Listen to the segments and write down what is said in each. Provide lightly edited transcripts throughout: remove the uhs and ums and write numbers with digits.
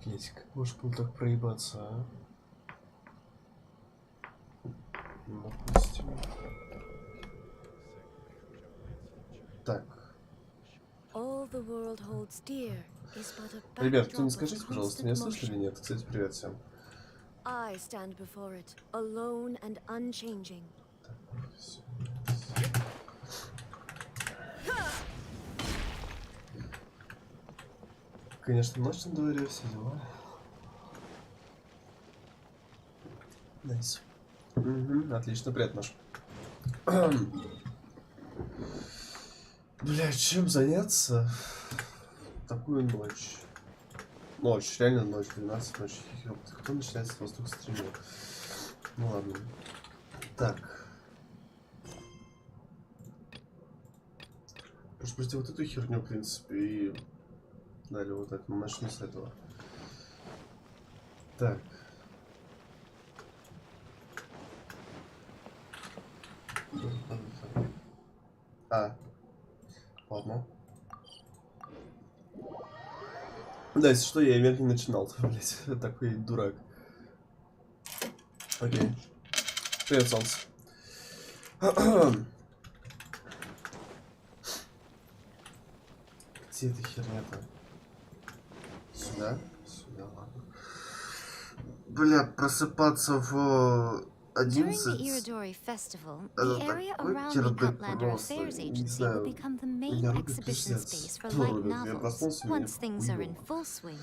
Петик, может было так проебаться, а? Допустим. Так. Ребят, кто-нибудь скажите, пожалуйста, меня слышали или нет? Кстати, привет всем. I stand before it, alone and unchanging. Конечно, ночь на дворе, все дела. Найс. Отлично, привет, Маш. Блядь, чем заняться? Такую ночь. Ночь, реально ночь, 12 ночи. Кто начинает с воздуха стрима? Ну ладно. Так. Может быть, вот эту херню, в принципе, и дали вот это. Начну с этого. Так. А. Ладно. Да, если что, я ивент не начинал, блять, такой дурак. Окей. Привет, солнце. Где эта херня-то? Сюда? Сюда, ладно. Бля, просыпаться в During the 11. Iridori Festival, Это the area такой around the кирдык Outlander просто. Affairs Не Agency will знаю. become the main Меня рубит exhibition пиздец. space for Кто light рубит? Я novels. проснулся, мне Once things are in хуёво. full swing,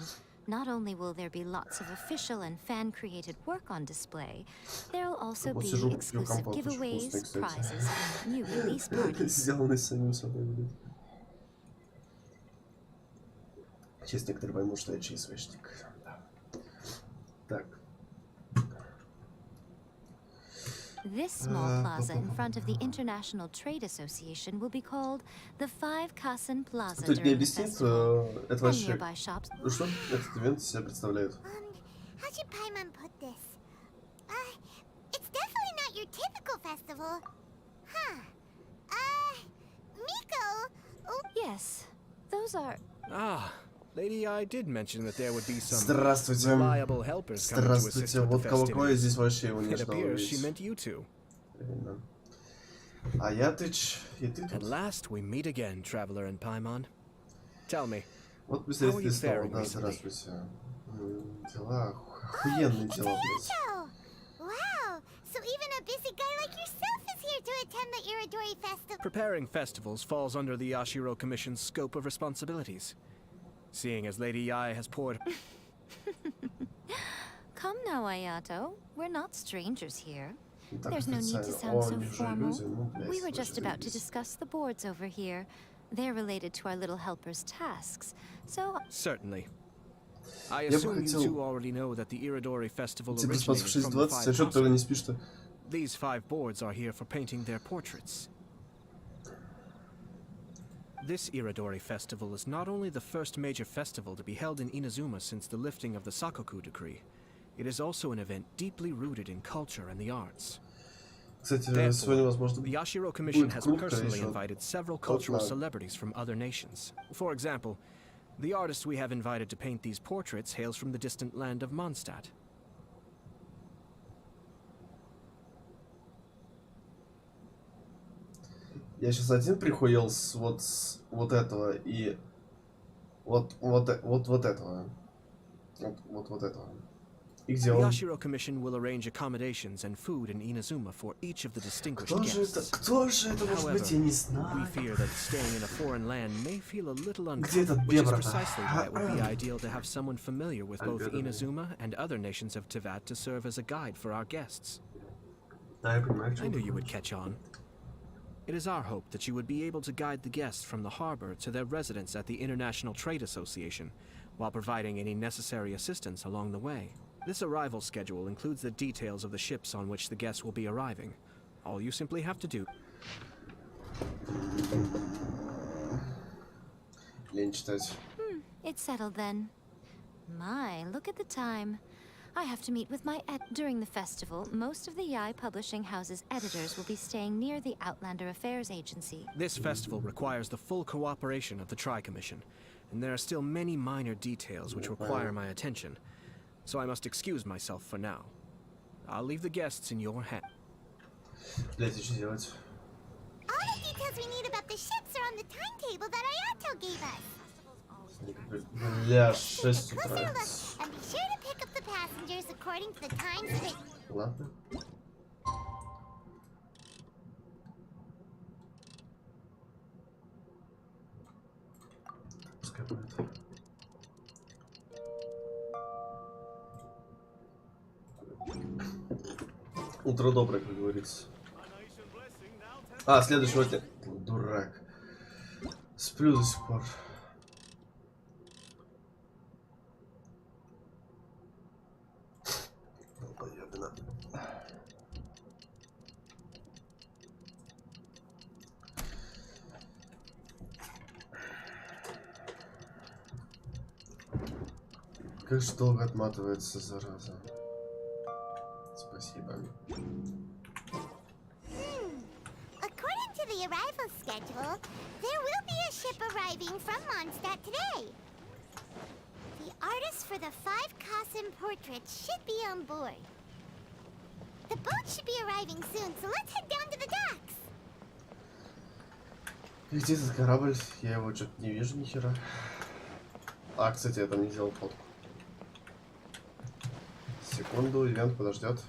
not only will there be lots of official and fan-created work on display, there'll also Вот be сижу, пью exclusive компот, очень giveaways, вкусный, кстати. prizes, and new release parties. Сделанный самим собой, блядь. Сейчас некоторые поймут, что я ЧСВшник. Да. Так. This small plaza in front of the International Trade Association will be called the Five Kassen Plaza Кто тебе during the объяснит, festival. это And вообще... nearby shops. Что этот ивент из себя представляет? How should Paimon put this? It's definitely not your typical festival. Huh. Miko? Oh, Yes, those are. Ah, Lady I did mention that there would be some Здравствуйте. reliable helpers coming to assist Здравствуйте. with Вот the кого я festivities. здесь вообще его не It ждал appears she увидеть. meant you two. Именно. А я тыч, и ты At тут. last we meet again, traveler in Paimon. Tell me, Вот How are быстрее you ты стал, faring да, recently? здравствуйте. Дела, охуенные дела, блядь. so. Wow. So even a busy guy like yourself is here to attend the Iridori Festival. preparing festivals falls under the Yashiro Commission's scope of responsibilities. Seeing as Lady Yae has poured Come now, Ayato. We're not strangers here. Так There's no need to официально. sound О, so они уже formal. люди, ну, блядь, We were вы just же about to заебись. discuss the boards over here. They're related to our little helper's tasks. So, certainly. I Я бы assume you хотел- two already know that the Iridori Festival Тебе спать в originated from the 6:20, а Five что ты тогда Kassen. не спишь-то? These 5 boards are here for painting their portraits. This Iridori Festival is not only the first major festival to be held in Inazuma since the lifting of the Sakoku decree, it is also an event deeply rooted in culture and the arts. Кстати, Therefore, сегодня, возможно, The Yashiro Commission будет has круто personally еще. invited several cultural ладно. celebrities from other nations. For example, the artist we have invited to paint these portraits hails from the distant land of Mondstadt. Я сейчас один прихуел с вот этого и вот этого. Вот этого. И где The он? Yashiro Commission will arrange accommodations and food in Inazuma for each of the distinguished Кто же это? guests. Кто же это может быть? Я не We знаю. fear that staying in a foreign land may feel a little Где этот uncomfortable, which is бебра-то? precisely why it would be ideal to have someone familiar with both Бебра. Inazuma and other nations of Teyvat to serve as a guide for our guests. Да, я понимаю, I knew you would catch on. It is our hope that you would be able to guide the guests from the harbor to their residence at the International Trade Association, while providing any necessary assistance along the way. This arrival schedule includes the details of the ships on which the guests will be arriving. All you simply have to do. Лень читать. it's settled then. My, look at the time. I have to meet with my during the festival. Most of the Yai Publishing House's editors will be staying near the Outlander Affairs Agency. This festival requires the full cooperation of the Tri-Commission, and there are still many minor details which require my attention, so I must excuse myself for now. I'll leave the guests in your hands. Блять, что делать? All the details we need about the ships are on the timetable that Ayato gave us. Бля, Take 6 a утра. closer look and be sure to pick up the passengers according to the times that. Ладно. Пускай будет. Утро доброе, как говорится. А, следующего дня. Дурак. Сплю до сих пор. Долбоёбина. Как же долго отматывается, зараза. Спасибо. According to the arrival schedule, there will be a ship arriving from Mondstadt today. The artist for the 5 Kasim portraits should be on board. The boat should be arriving soon, so let's head down to the docks. И где этот корабль? Я его что-то не вижу ни хера. А, кстати, я там не сделал фотку. Секунду, ивент подождет.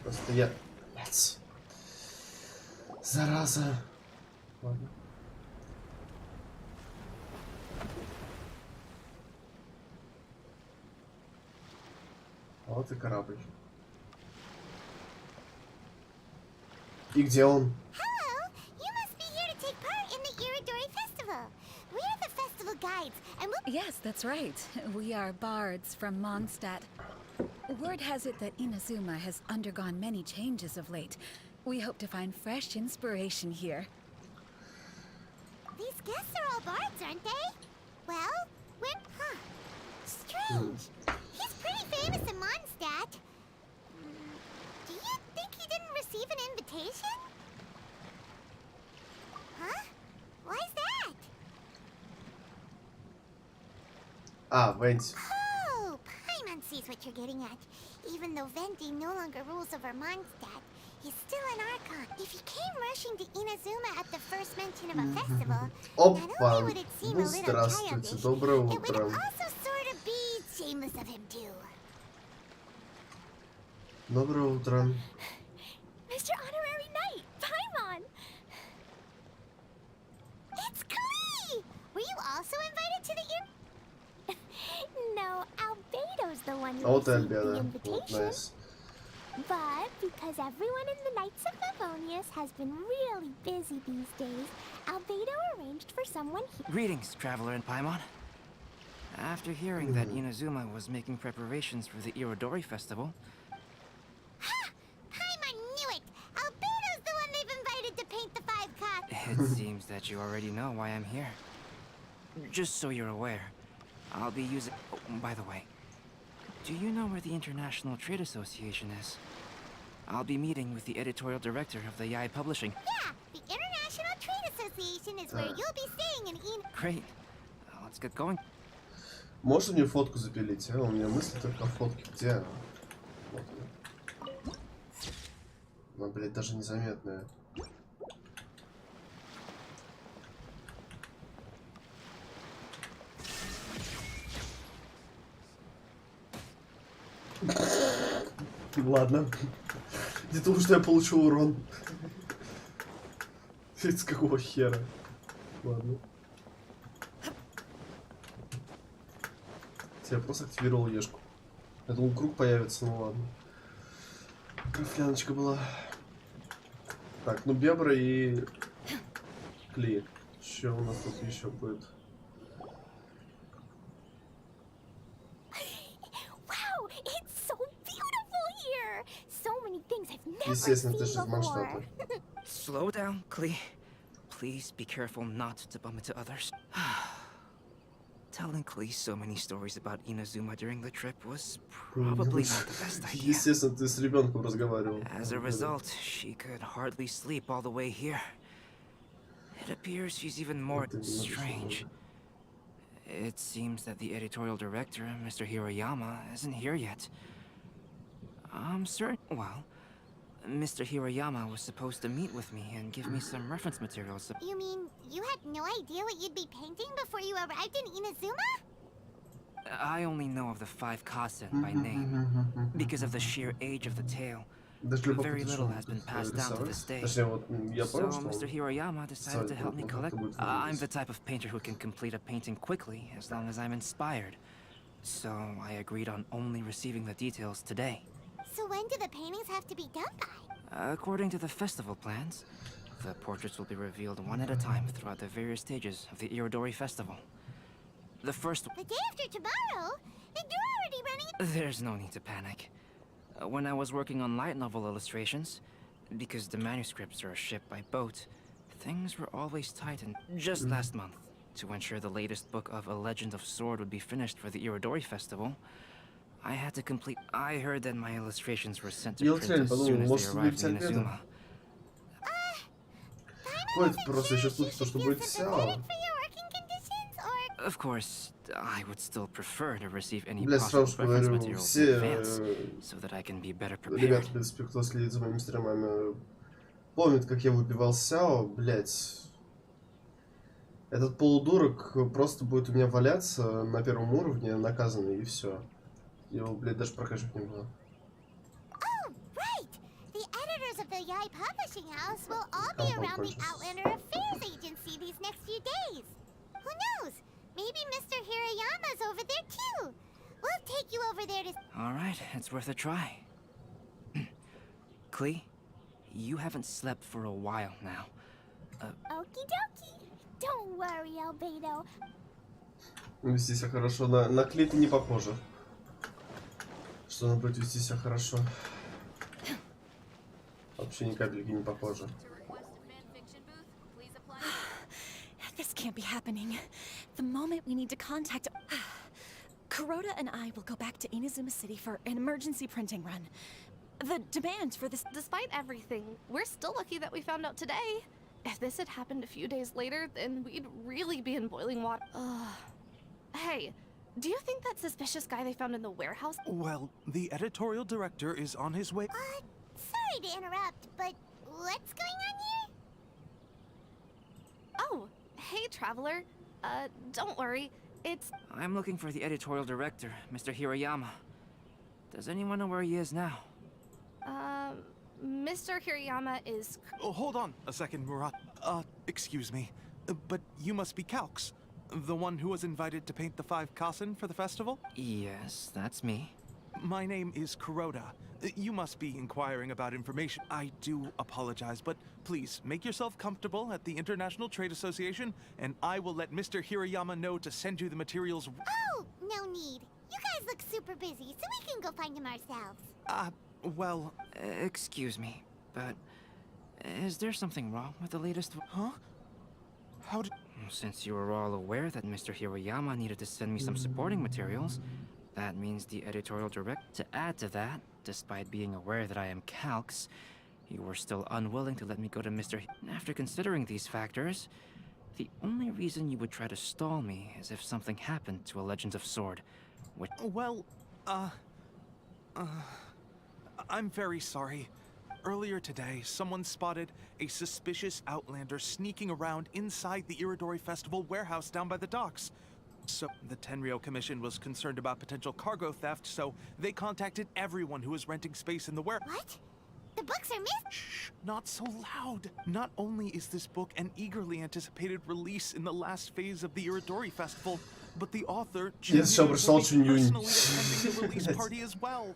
Просто я... Блять. Зараза. Ладно. Вот и корабль. И где он? Hello, you must be here to take part in the Iridori Festival. We are the festival guides, and we'll... Yes, that's right. We are bards from Mondstadt. Word has it that Inazuma has undergone many changes of late. We hope to find fresh inspiration here. These guests are all bards, aren't they? Well, we're... Huh. Strange. He's pretty famous in Mondstadt. Do you think he didn't receive an invitation? Huh? Why's that? А, Венти. Oh, Paimon sees what you're getting at. Even though Venti no longer rules over Mondstadt, he's still an Archon. If he came rushing to Inazuma at the first mention of a festival, not Опа! only would it seem Ну, a little здравствуйте, childish, доброе it would утро. also sort of be shameless of him too. Доброе утро. Mr. Honorary Knight, Paimon! It's Klee! Were you also invited to the No, Albedo's the one А who вот и received the Альбена. Вот, invitation. найс. But because everyone in the Knights of Favonius has been really busy these days, Albedo arranged for someone here. Greetings, traveler in Paimon. After hearing that Inazuma was making preparations for the Irodori festival, Ha! Paimon knew it! Albedo's the one they've invited to paint the 5 cots. it seems that you already know why I'm here. Just so you're aware, I'll be using... Oh, by the way, do you know where the International Trade Association is? I'll be meeting with the editorial director of the Yai Publishing. Yeah, the International Trade Association is where you'll be staying in Great. Let's get going. Можно мне фотку запилить, а? У меня мысли только о фотке. Где она? Вот она. Она, блядь, даже незаметная. Ладно. Не думаю, что я получу урон. С какого хера? Ладно. Я просто активировал ешку. Я думал, круг появится, ну ладно. Профляночка была. Так, ну бебра и клей. Что у нас тут еще будет? Wow, it's so beautiful here! So many things I've never Естественно, seen ты же из before. Манштата. Slow down, Klee. Please be careful not to bump into others. Telling Klee so many stories about Inazuma during the trip was probably not the best idea. Естественно, ты с ребенком разговаривал. As a result, she could hardly sleep all the way here. It appears she's even more strange. It seems that the editorial director, Mr. Hiroyama, isn't here yet. I'm certain... Well, Mr. Hiroyama was supposed to meet with me and give me some reference materials. You mean you had no idea what you'd be painting before you arrived in Inazuma? I only know of the 5 Kasen by name, because of the sheer age of the tale. Даже Very little has been passed down to this day. Точнее, вот я So понял, что Mr. он... Hiroyama decided to help me Sorry, collect. what I'm is the type of painter who can complete a painting quickly as long as I'm inspired. So I agreed on only receiving the details today. So when do the paintings have to be done by? According to the festival plans, the portraits will be revealed one at a time throughout the various stages of the Irodori festival. The first... The day after tomorrow? And you're already running... There's no need to panic. When I was working on light novel illustrations, because the manuscripts are shipped by boat, things were always tight and just last month, to ensure the latest book of A Legend of Sword would be finished for the Irodori Festival, I had to complete. I heard that my illustrations were sent to Я print вот реально as подумал, soon as может they будет arrived in ответа. Inazuma. Ходит просто еще слухи, то, что будет сяо. For your working conditions, or Of course, I would still prefer to receive any Бля, possible сразу же reference говорю, materials in все advance, so that I can be better prepared. ребята, в принципе, кто следит за моими стримами, помнят, как я выбивал сяо, блять. Этот полудурок просто будет у меня валяться на первом уровне, наказанный, и все. Его, блядь, даже прокачивать не было. oh, right! The editors of the Yai Publishing House will all be around the Outlander Affairs Agency these next few days. Who knows? Maybe Mr. Hirayama's over there too. We'll take you over there to. All right, it's worth a try. Klee, you haven't slept for a while now. Okie dokie. Don't worry, Albedo. Вести себя хорошо. На Клита не похоже. Что она будет вести себя хорошо. Вообще ни капельки не похоже. This can't be happening. The moment we need to contact... Kuroda and I will go back to Inazuma City for an emergency printing run. The demand for this... Despite everything, we're still lucky that we found out today. If this had happened a few days later, then we'd really be in boiling water. Hey, do you think that suspicious guy they found in the warehouse? Well, the editorial director is on his way. Sorry to interrupt, but what's going on here? Oh, hey, Traveler. Don't worry. It's... I'm looking for the editorial director, Mr. Hirayama. Does anyone know where he is now? Mr. Hirayama is... Oh, hold on a second, Murat. Excuse me. But you must be Calx, the one who was invited to paint the 5 Kasen for the festival? Yes, that's me. My name is Kuroda. You must be inquiring about information. I do apologize, but please make yourself comfortable at the International Trade Association, and I will let Mr. Hirayama know to send you the materials. Oh, no need. You guys look super busy, so we can go find him ourselves. Well... Excuse me, but is there something wrong with the latest... Huh? How did... Since you were all aware that Mr. Hirayama needed to send me some supporting materials, that means the editorial director... To add to that, despite being aware that I am Calx, you were still unwilling to let me go to Mr. After considering these factors, the only reason you would try to stall me is if something happened to A Legend of Sword, which... Well, I'm very sorry. Earlier today, someone spotted a suspicious outlander sneaking around inside the Irodori Festival warehouse down by the docks. So, the Tenryou Commission was concerned about potential cargo theft, so they contacted everyone who was renting space in the warehouse. What? The books are missing? Shh, not so loud. Not only is this book an eagerly anticipated release in the last phase of the Irodori Festival, but the author Yes, я прочитал personally attending the release party as well.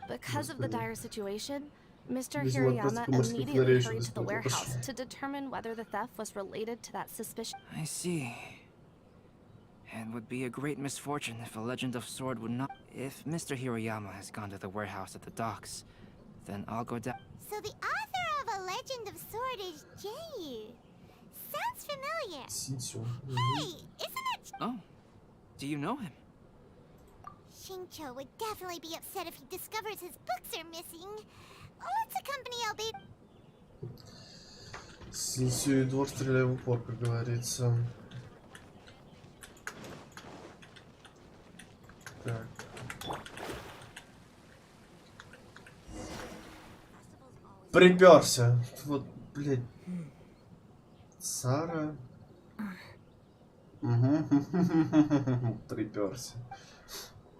Because of the dire situation, Mr. Видимо, Hirayama просто immediately игнорировать hurried to the бесплатно warehouse пошел. to determine whether the theft was related to that suspicion. I see. It would be a great misfortune if A Legend of Sword would not... If Mr. Hirayama has gone to the warehouse at the docks, then I'll go down... So the author of A Legend of Sword is Jayu. Sounds familiar. Синсю. Hey, isn't it? Oh, do you know him? Shincho would definitely be upset if he discovers his books are missing. Let's accompany Albedo. Синсю и двор, стреляй в упор, как говорится. Так. Приперся. Вот, блядь. Сара. Угу. Приперся.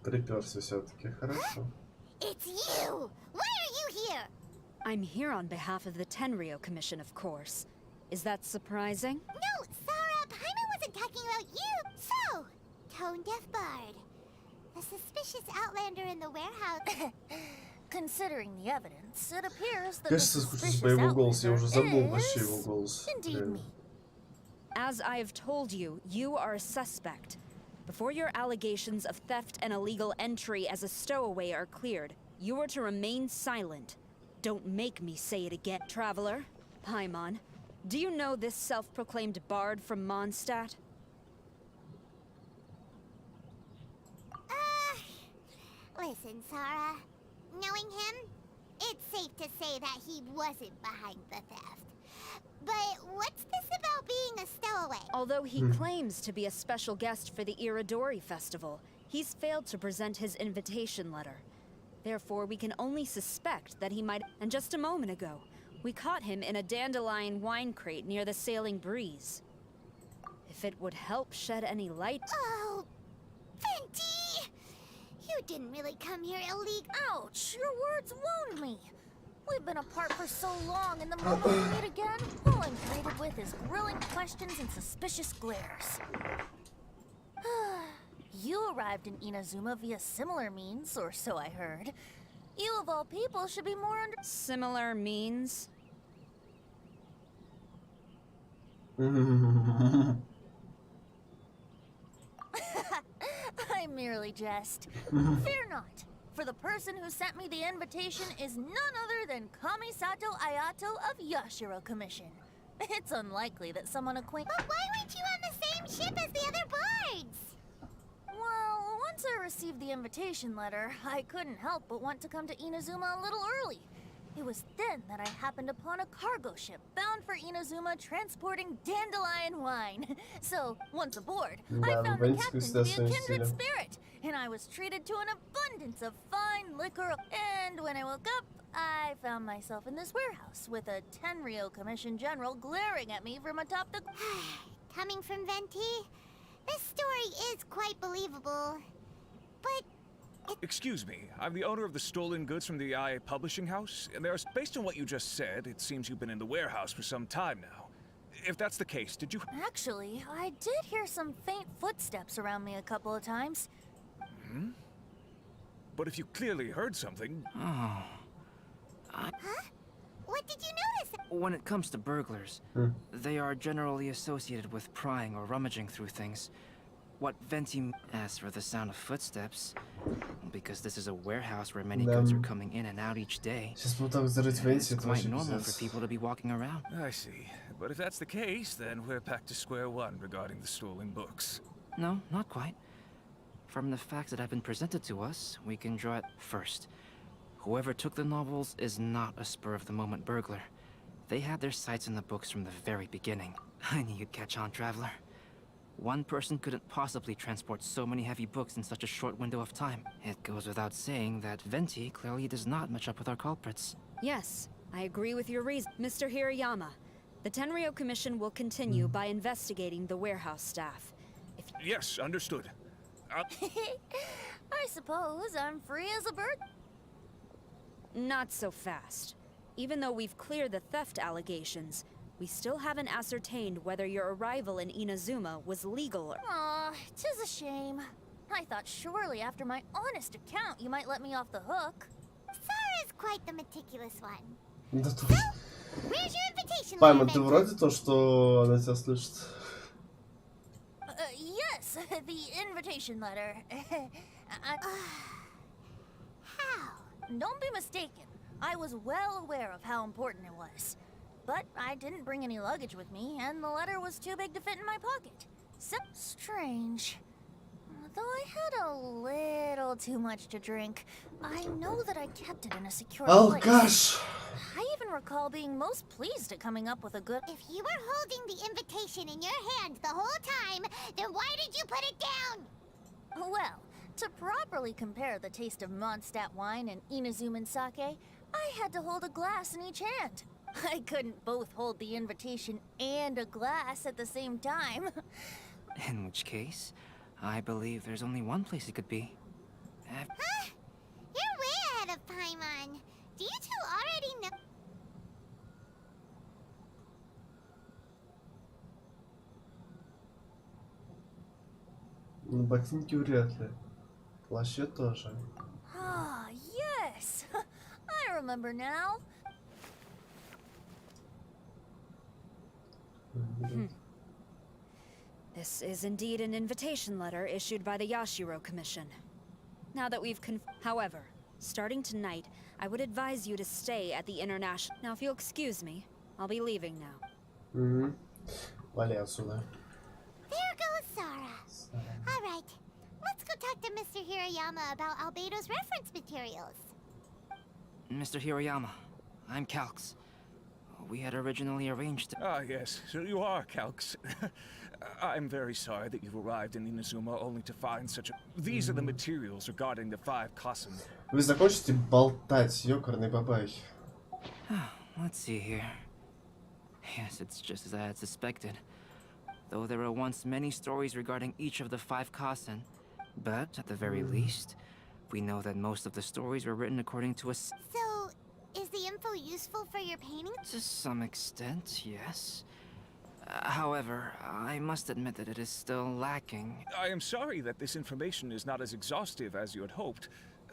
Приперся все-таки. Хорошо. It's you! Why are you here? I'm here on behalf of the Tenryou Commission, of course. Is that surprising? No, Sarah, Paimon wasn't talking about you. So, Tone-Deaf Bard. The suspicious outlander in the warehouse. Considering the evidence, it appears that the Кажется, соскучился suspicious по его голосу. Я уже забыл outlander вообще is его голос. indeed Реально. me. As I have told you, you are a suspect. Before your allegations of theft and illegal entry as a stowaway are cleared, you are to remain silent. Don't make me say it again. Traveler, Paimon, Do you know this self-proclaimed bard from Mondstadt? Listen, Sarah. Knowing him, it's safe to say that he wasn't behind the theft. But what's this about being a stowaway? Although he claims to be a special guest for the Iridori Festival, he's failed to present his invitation letter. Therefore, we can only suspect that he might. And just a moment ago, we caught him in a dandelion wine crate near the Sailing Breeze. If it would help shed any light. Oh, Venti! You didn't really come here illegally. Ouch! Your words wound me. We've been apart for so long, and the moment we meet again, all I'm greeted with is grilling questions and suspicious glares. You arrived in Inazuma via similar means, or so I heard. You of all people should be more under— Similar means? I merely jest. Fear not, for the person who sent me the invitation is none other than Kamisato Ayato of Yashiro Commission. It's unlikely that someone acquainted— But why weren't you on the same ship as the other bards? Well, once I received the invitation letter, I couldn't help but want to come to Inazuma a little early. It was then that I happened upon a cargo ship bound for Inazuma transporting dandelion wine. So, once aboard, I found the captain to be a kindred spirit, and I was treated to an abundance of fine liquor. And when I woke up, I found myself in this warehouse with a Tenryo Commission General glaring at me from atop the— Coming from Venti, this story is quite believable. But excuse me, I'm the owner of the stolen goods from the IA publishing house, and based on what you just said, it seems you've been in the warehouse for some time now. If that's the case, did you— Actually, I did hear some faint footsteps around me a couple of times. Hmm? But if you clearly heard something— Oh. Huh? What did you notice? When it comes to burglars, they are generally associated with prying or rummaging through things. What Venti— As for the sound of footsteps, because this is a warehouse where many goods are coming in and out each day, Сейчас мы так зарыть Венти, it's это quite вообще normal for пиздец. people to be walking around. I see. But if that's the case, then we're back to square one regarding the stolen books. No, not quite. From the facts that have been presented to us, we can draw it first. Whoever took the novels is not a spur-of-the-moment burglar. They had their sights on the books from the very beginning. I knew you'd catch on, Traveler. One person couldn't possibly transport so many heavy books in such a short window of time. It goes without saying that Venti clearly does not match up with our culprits. Yes, I agree with your reason. Mr. Hirayama, the Tenryo Commission will continue by investigating the warehouse staff. Yes, understood. I suppose I'm free as a bird. Not so fast. Even though we've cleared the theft allegations, we still haven't ascertained whether your arrival in Inazuma was legal or— Aw, 'tis a shame. I thought surely after my honest account you might let me off the hook. Sarah's quite the meticulous one. Да So, where's your invitation Пайма, letter, ты Venti? вроде то, что она тебя слышит. Yes, the invitation letter. How? Don't be mistaken. I was well aware of how important it was. But I didn't bring any luggage with me, and the letter was too big to fit in my pocket. So strange. Though I had a little too much to drink, I know that I kept it in a secure place. Алкаш! I even recall being most pleased at coming up with a good— If you were holding the invitation in your hand the whole time, then why did you put it down? Well, to properly compare the taste of Mondstadt wine and Inazuman sake, I had to hold a glass in each hand. I couldn't both hold the invitation and a glass at the same time. In which case, I believe there's only one place it could be. Huh? You're way ahead of Paimon. Do you two already know? Ну, ботинки вряд ли. В плаще тоже. Ah, yes! I remember now. This is indeed an invitation letter issued by the Yashiro Commission. Now that we've However, starting tonight, I would advise you to stay at the International— Now, if you'll excuse me, I'll be leaving now. Вали отсюда. There goes Sara. All right, let's go talk to Mr. Hirayama about Albedo's reference materials. Mr. Hiroyama, I'm Calx. We had originally arranged. Ah, yes, so you are Calx. I'm very sorry that you've arrived in Inazuma only to find such a... These are the materials regarding the 5 Kasen. Вы закончите болтать, ёкарный бабай. Let's see here. Yes, it's just as I had suspected. Though there were once many stories regarding each of the 5 Kasen. But, at the very least, we know that most of the stories were written according to a... So, is the info useful for your painting? To some extent, yes. However, I must admit that it is still lacking. I am sorry that this information is not as exhaustive as you had hoped.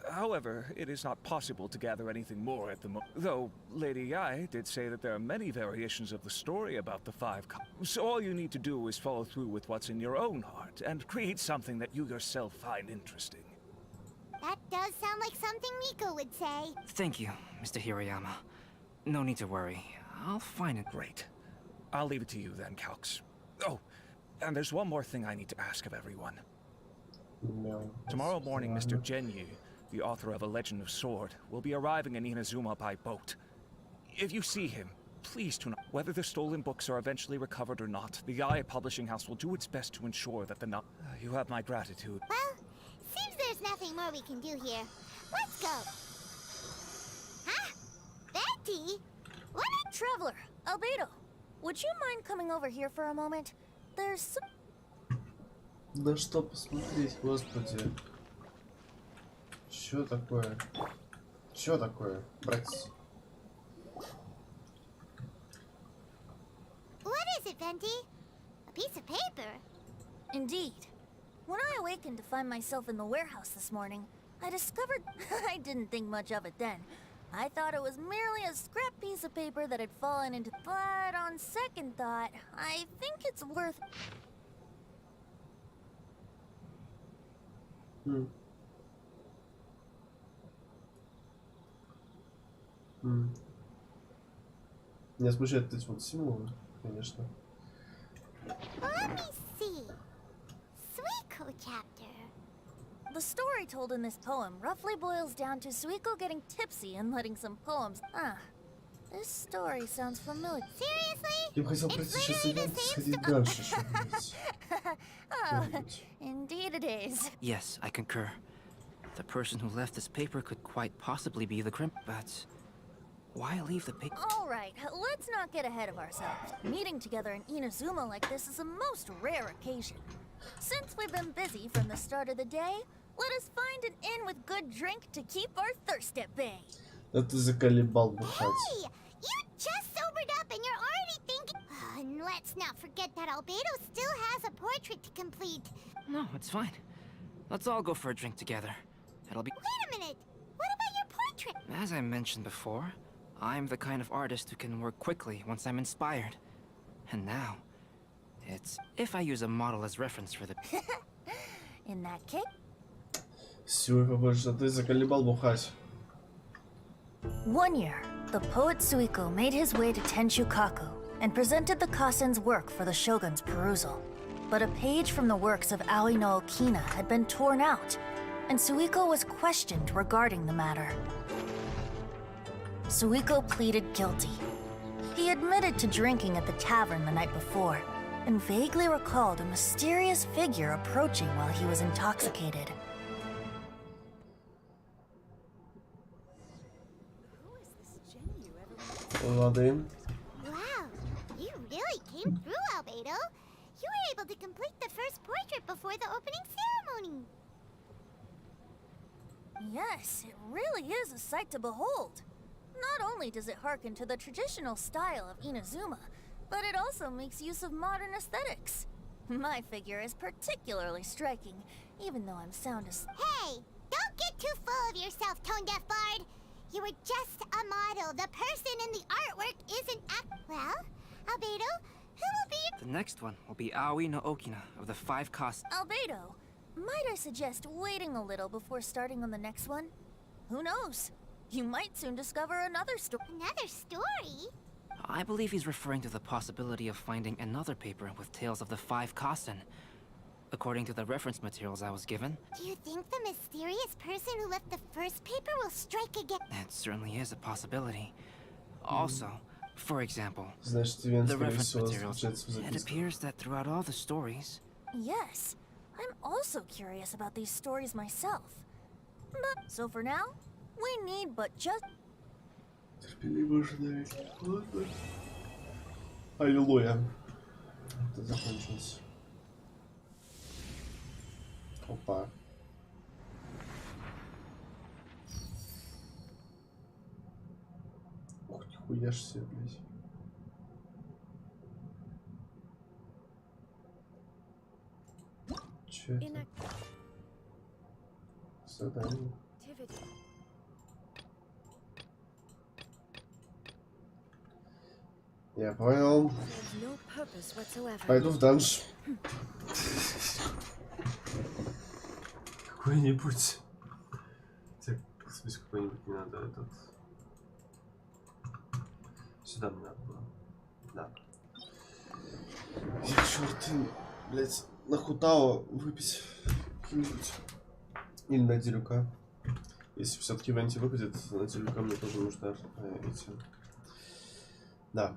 However, it is not possible to gather anything more at the moment. Though Lady Yai did say that there are many variations of the story about the 5 So all you need to do is follow through with what's in your own heart and create something that you yourself find interesting. That does sound like something Miko would say. Thank you, Mr. Hiroyama. No need to worry. I'll find it. Great. I'll leave it to you then, Calx. Oh, and there's one more thing I need to ask of everyone. No. Tomorrow morning, Mr. Genyi, the author of A Legend of Sword, will be arriving in Inazuma by boat. If you see him, please do not... Whether the stolen books are eventually recovered or not, the Yae Publishing House will do its best to ensure that the You have my gratitude. Well, seems there's nothing more we can do here. Let's go. Huh? Venti? What a... Traveler, Albedo, would you mind coming over here for a moment? There's some... Да что посмотреть, господи. Чё такое? Чё такое, братец? What is it, Venti? A piece of paper? Indeed. When I awakened to find myself in the warehouse this morning, I discovered I didn't think much of it then. I thought it was merely a scrap piece of paper that had fallen into... But on second thought, I think it's worth... Меня смущают эти вот символы, конечно. Let me see. Suiko chapter. The story told in this poem roughly boils down to Suiko getting tipsy and letting some poems... This story sounds familiar. Seriously? Я бы хотел пройти сейчас ивент и сходить дальше, что-нибудь. Oh, indeed it is. Yes, I concur. The person who left this paper could quite possibly be the crimp, but... Why leave the paper? All right, let's not get ahead of ourselves. Meeting together in Inazuma like this is a most rare occasion. Since we've been busy from the start of the day, let us find an inn with good drink to keep our thirst at bay. Да ты заколебал бухать. Hey! You just sobered up and you're already thinking... and let's not forget that Albedo still has a portrait to complete. No, it's fine. Let's all go for a drink together. It'll be... Wait a minute! What about your portrait? As I mentioned before, I'm the kind of artist who can work quickly once I'm inspired. And now, it's if I use a model as reference for the... In that case... Силы побольше, ты заколебал бухать. One year, the poet Suiko made his way to Tenshukaku and presented the Kasen's work for the shogun's perusal. But a page from the works of Aoi no Okina had been torn out, and Suiko was questioned regarding the matter. Suiko pleaded guilty. He admitted to drinking at the tavern the night before, and vaguely recalled a mysterious figure approaching while he was intoxicated. Лады. Wow, you really came through, Albedo. You were able to complete the first portrait before the opening ceremony. Yes, it really is a sight to behold. Not only does it harken to the traditional style of Inazuma, but it also makes use of modern aesthetics. My figure is particularly striking, even though I'm sound asleep. Hey, don't get too full of yourself, tone-deaf bard. You were just a model. The person in the artwork isn't Well, Albedo, who will be... The next one will be Aoi no Okina of the 5 Kasen. Albedo, might I suggest waiting a little before starting on the next one? Who knows? You might soon discover another story. Another story? I believe he's referring to the possibility of finding another paper with tales of the 5 Kassen. According to the reference materials I was given, Do you think the mysterious person who left the first paper will strike again? it certainly is a possibility. Also, for example, Значит, Венти, the скорее reference всего, materials, встречается в it записках. appears that throughout all the stories, Yes, I'm also curious about these stories myself. But so for now, we need but just. Терпеливо ожидать. Ладно. Аллилуйя. Это закончилось. Опа. Ух, нихуя ж себе, блядь. Чё это? Задание. Я понял. Пойду в данж. Какой-нибудь. Так, спись какой-нибудь не надо этот. Сюда мне надо было. Да. Черт, блять, на Хутао выпить какие-нибудь. Или на Делюка. Если все-таки Венти выпадет, на Делюка мне тоже нужно эти. Да.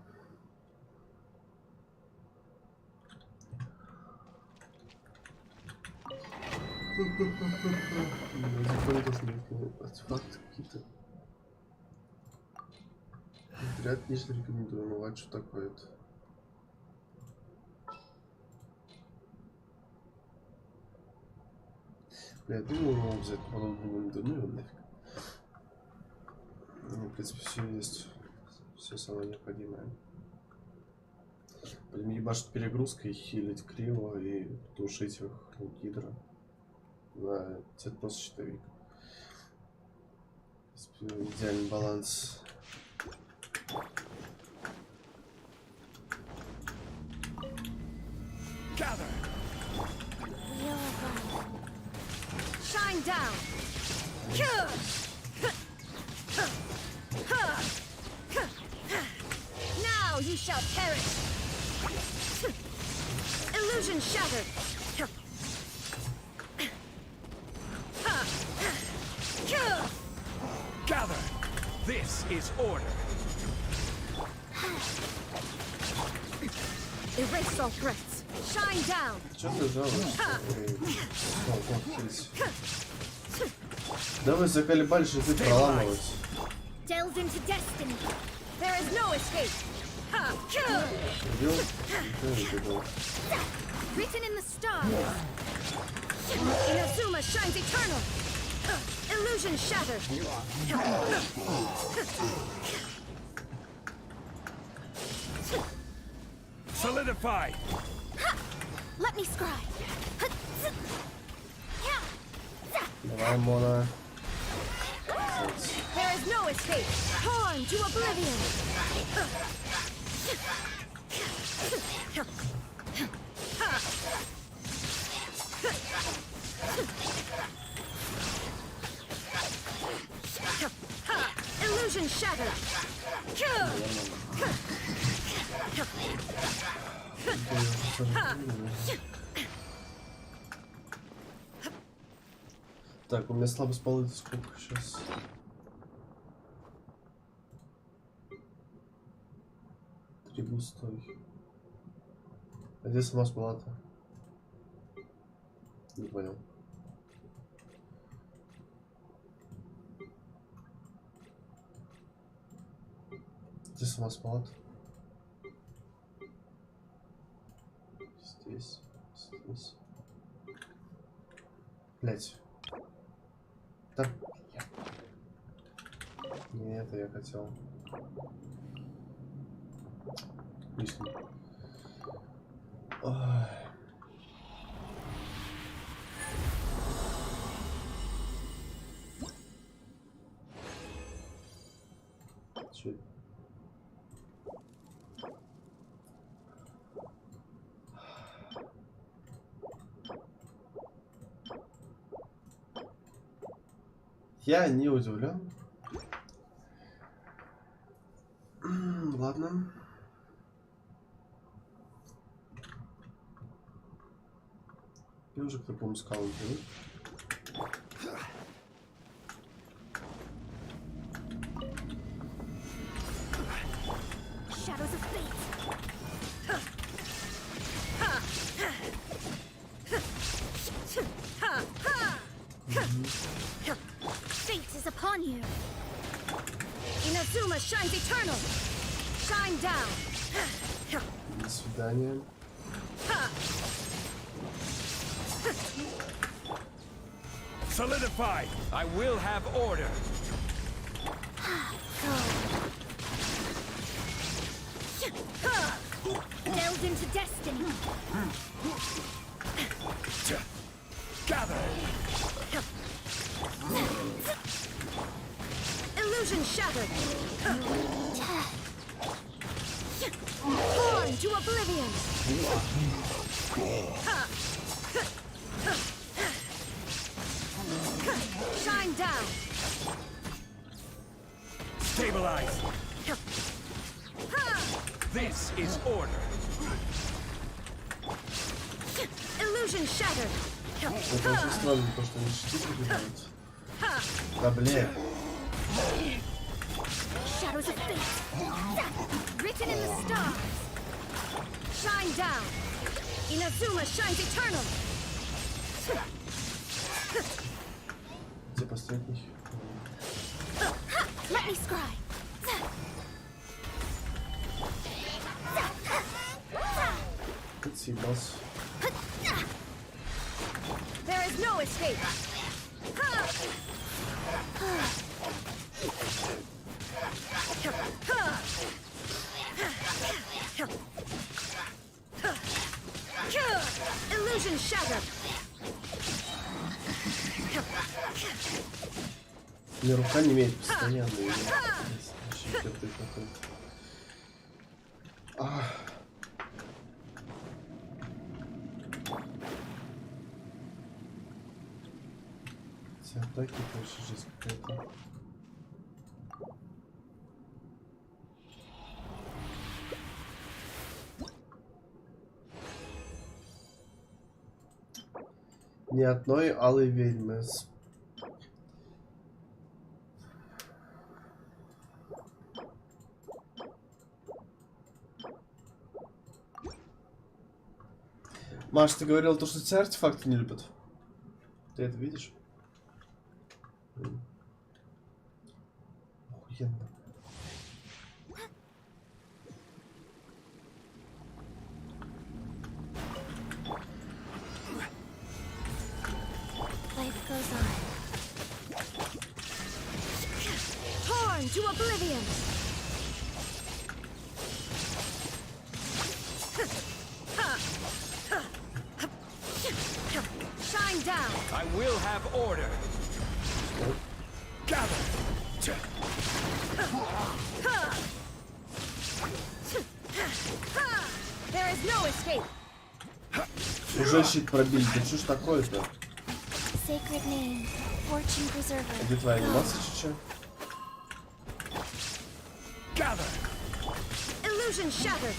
Артефакты какие-то. Ряд ниже рекомендую, ну ладно, что такое-то. Бля, я думал, его взять, потом думаю, да ну его нафиг. Ну, в принципе, все есть. Все самое необходимое. Будем ебашить перегрузкой, хилить криво и тушить их у гидра. Да, это просто щитовик. Идеальный баланс. Shine down. Now you shall perish. Illusion shattered. Gather! This is order. Erase all threats. Shine down. Чё ты жалуешься? Давай заколебали шипы проламывать. Delves into destiny. There is no escape. Убил? Никто не убил. Written in the stars. Inazuma shines eternal. Illusion shattered. Solidify! Let me scry. Давай, Мона. There is no escape. Torn to oblivion. Illusion shattered. Так, у меня слабость полы сколько сейчас? Трибу стой. А где сама спала-то? Не понял. Где сама спала-то? Здесь. Здесь. Блять. Да. Не это я хотел. Лишний. Ой. Чё это? Я не удивлен. Ладно. Я уже к такому скалу привык. Shadows of fate. Fate is upon you. Inazuma shines eternal. Shine down. До свидания. Solidify! I will have order! Delve into destiny. Gather! Illusion shattered. Torn to oblivion. Shine down. Stabilize! This is order! Illusion shattered. Это очень странно, то, что они щиты прибегают. Да, блин. Shadows of fate. Written in the stars. Shine down. Inazuma shines eternal. Где поставить них? Let me scry. Тут съебался. There is no escape. Illusion shattered. У меня рука не имеет постоянно. Эти атаки, конечно, жесть какая-то. Ни одной алой ведьмы. Маш, ты говорил то, что тебя артефакты не любят. Ты это видишь? Охуенно. Life goes on. Torn to oblivion. Shine down. I will have order! Gather! There is no escape. Уже щит пробили. Ты что ж такое-то? Sacred name. Fortune preserver. Где твоя анимация, чича? Gather! Illusion shattered.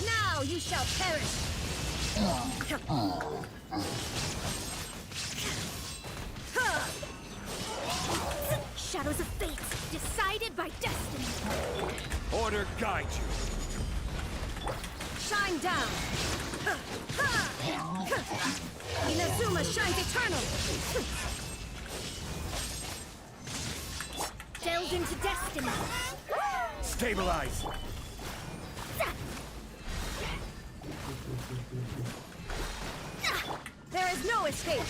Now you shall perish. Shadows of fate. Decided by destiny. Order guide you! Shine down. Inazuma shines eternal. Delve into destiny. Stabilize! There is no escape.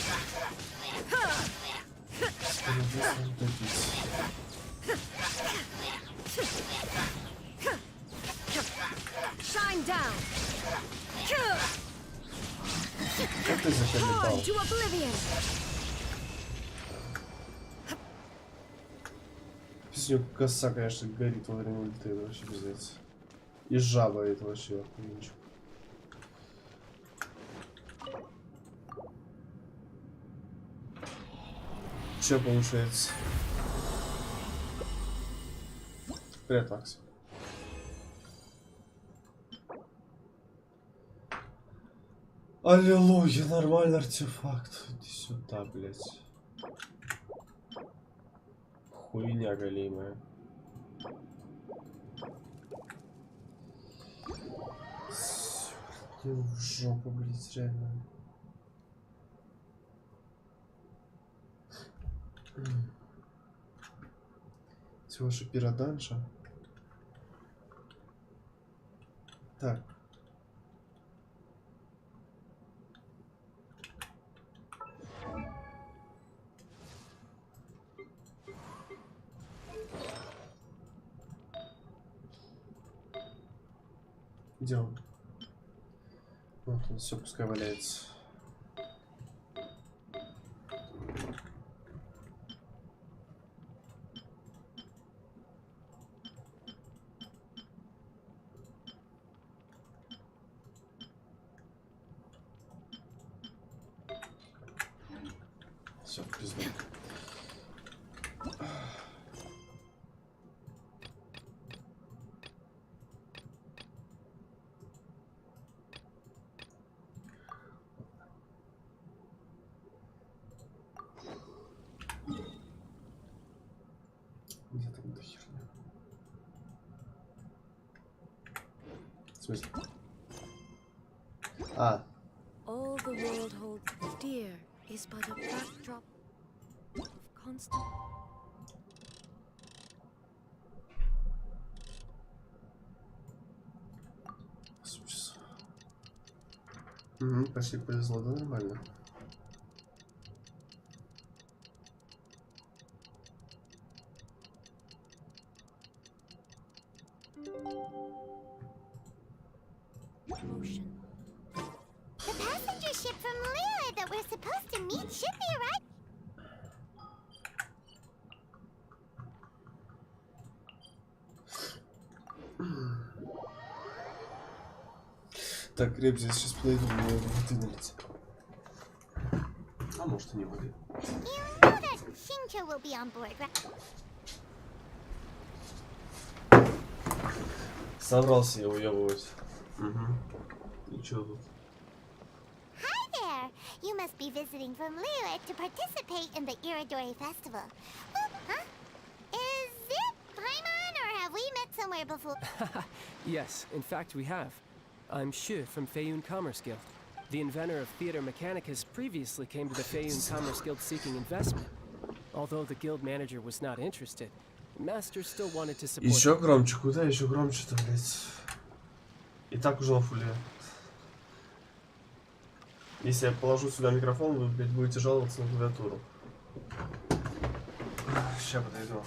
Shine down. Как ты заколебал? Torn to oblivion. Писню коса, конечно, горит во время ульты, это вообще пиздец. И жаба это вообще охуенчик. Че получается? Привет, Макс. Аллилуйя, нормальный артефакт. Иди сюда, блядь. Хуйня голимая. Ты в жопу, блядь, реально. Всего же пироданжа. Так. Где он? Вот он, все, пускай валяется. Все, пизда. Где там эта херня? В смысле? А. All the world holds dear is but a backdrop of constant. Угу, почти повезло, да, нормально. Motion. The passenger ship from Liyue that we're supposed to meet should be arriving. Так, Ребзи, я сейчас подойду, мне воды налить. А может и не воды. You know that Shincho will be on board, right? Собрался я уебывать. Угу. И чё тут? Hi there! You must be visiting from Liyue to participate in the Iridori Festival. Oh, huh? Is it Paimon, or have we met somewhere before? Yes, in fact we have. I'm Shu from Feiyun Commerce Guild. The inventor of Theater Mechanicus previously came to the Feiyun Commerce Guild seeking investment. Although the guild manager was not interested, Master still wanted to support... Еще громче, куда еще громче-то, блядь? И так уже на фуле. Если я положу сюда микрофон, вы, блядь, будете жаловаться на клавиатуру. Сейчас подойду.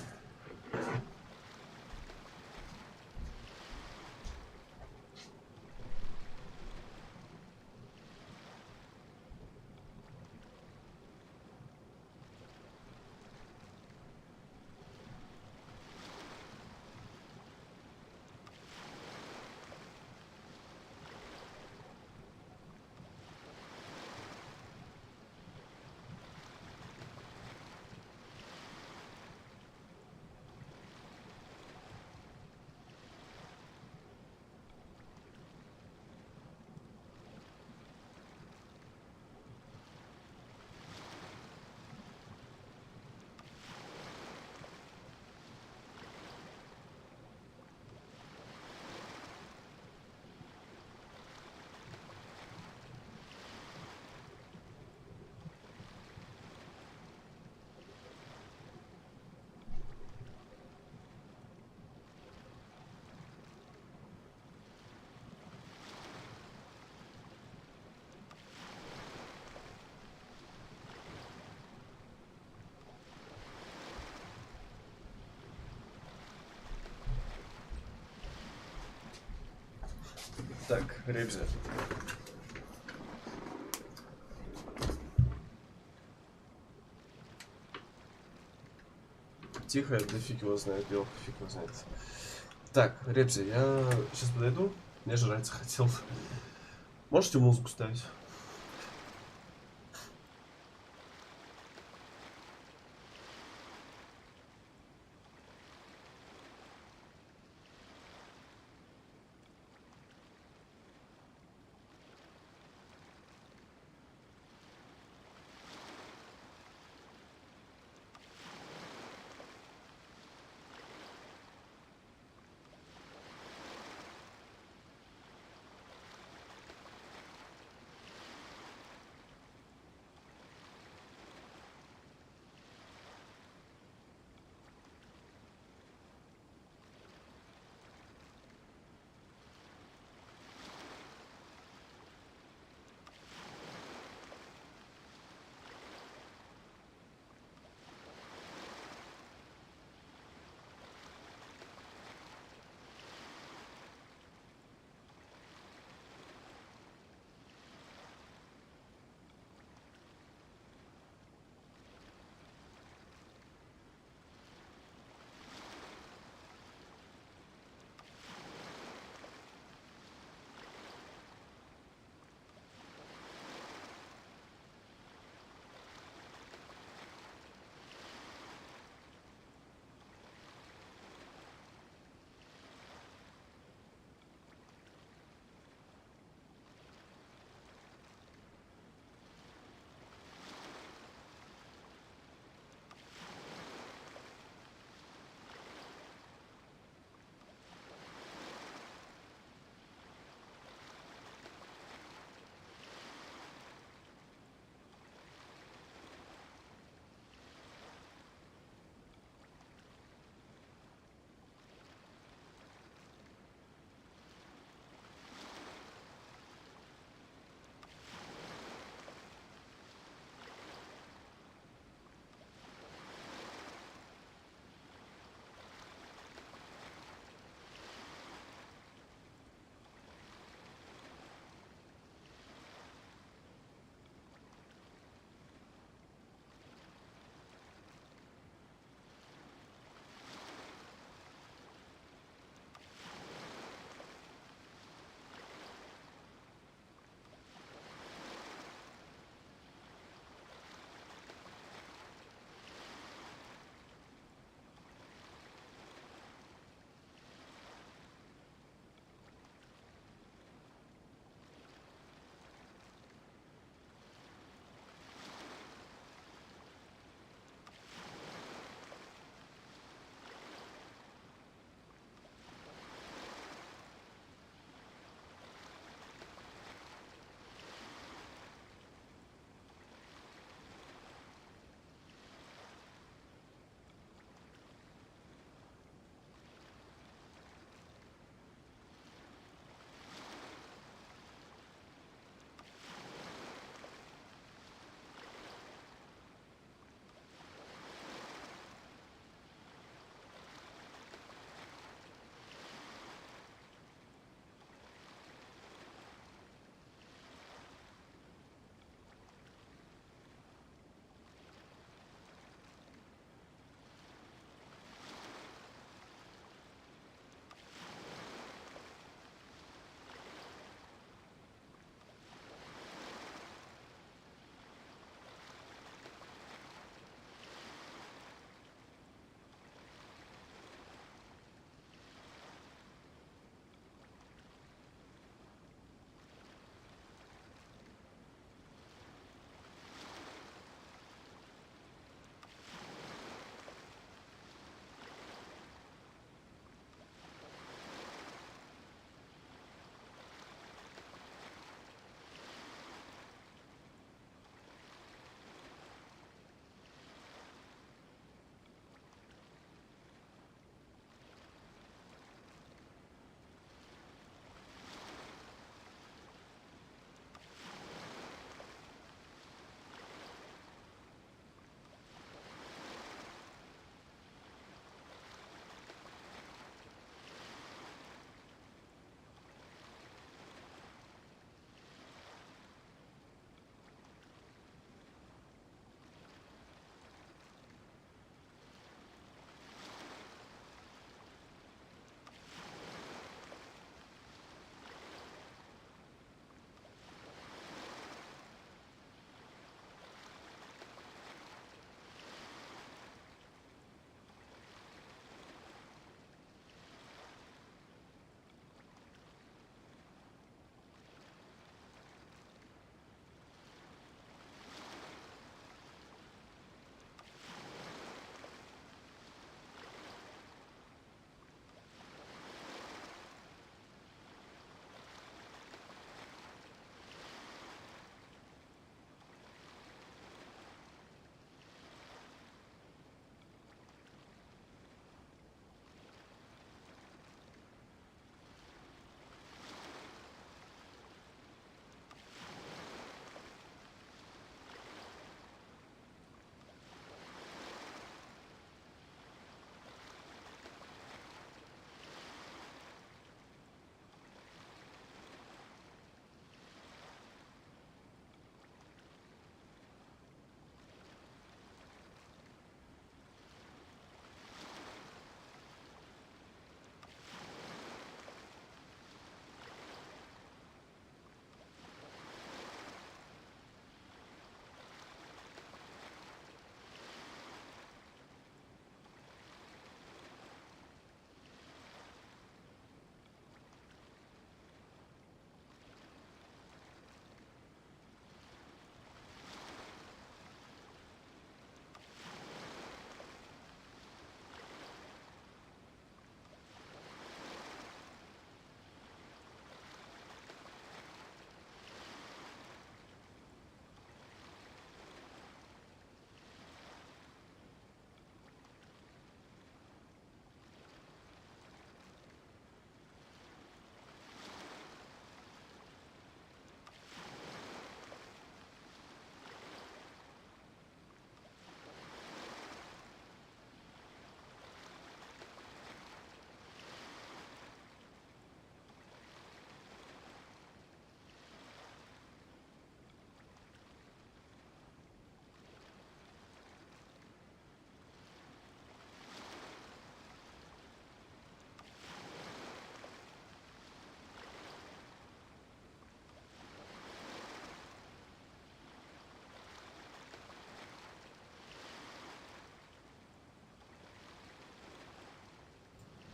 Так, Ребзи. Тихо, да фиг его знает, белка фиг его знает. Так, Ребзи, я сейчас подойду. Мне жрать захотел. Можете музыку ставить?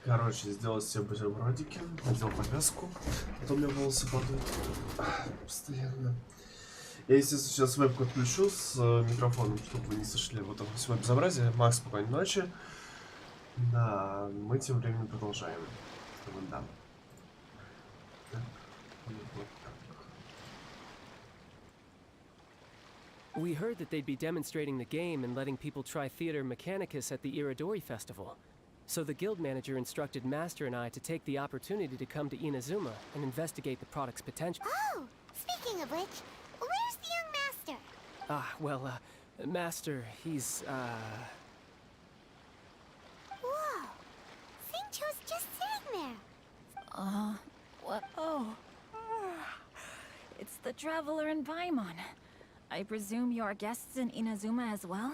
Короче, сделал себе бутербродики, надел повязку, потом у меня волосы падают. Постоянно. Я, естественно, сейчас вебку отключу с микрофоном, чтобы вы не слышали вот это всего безобразия. Макс, спокойной ночи. Да, мы тем временем продолжаем. Вот, да. Так, вот так. We heard that they'd be demonstrating the game and letting people try Theater Mechanicus at the Iridori Festival. So the guild manager instructed Master and I to take the opportunity to come to Inazuma and investigate the product's potential. Oh, speaking of which, where's the young master? Well, Master, he's, Whoa, Xingqiu's just sitting there. What? Oh. It's the Traveler and Paimon. I presume you're guests in Inazuma as well?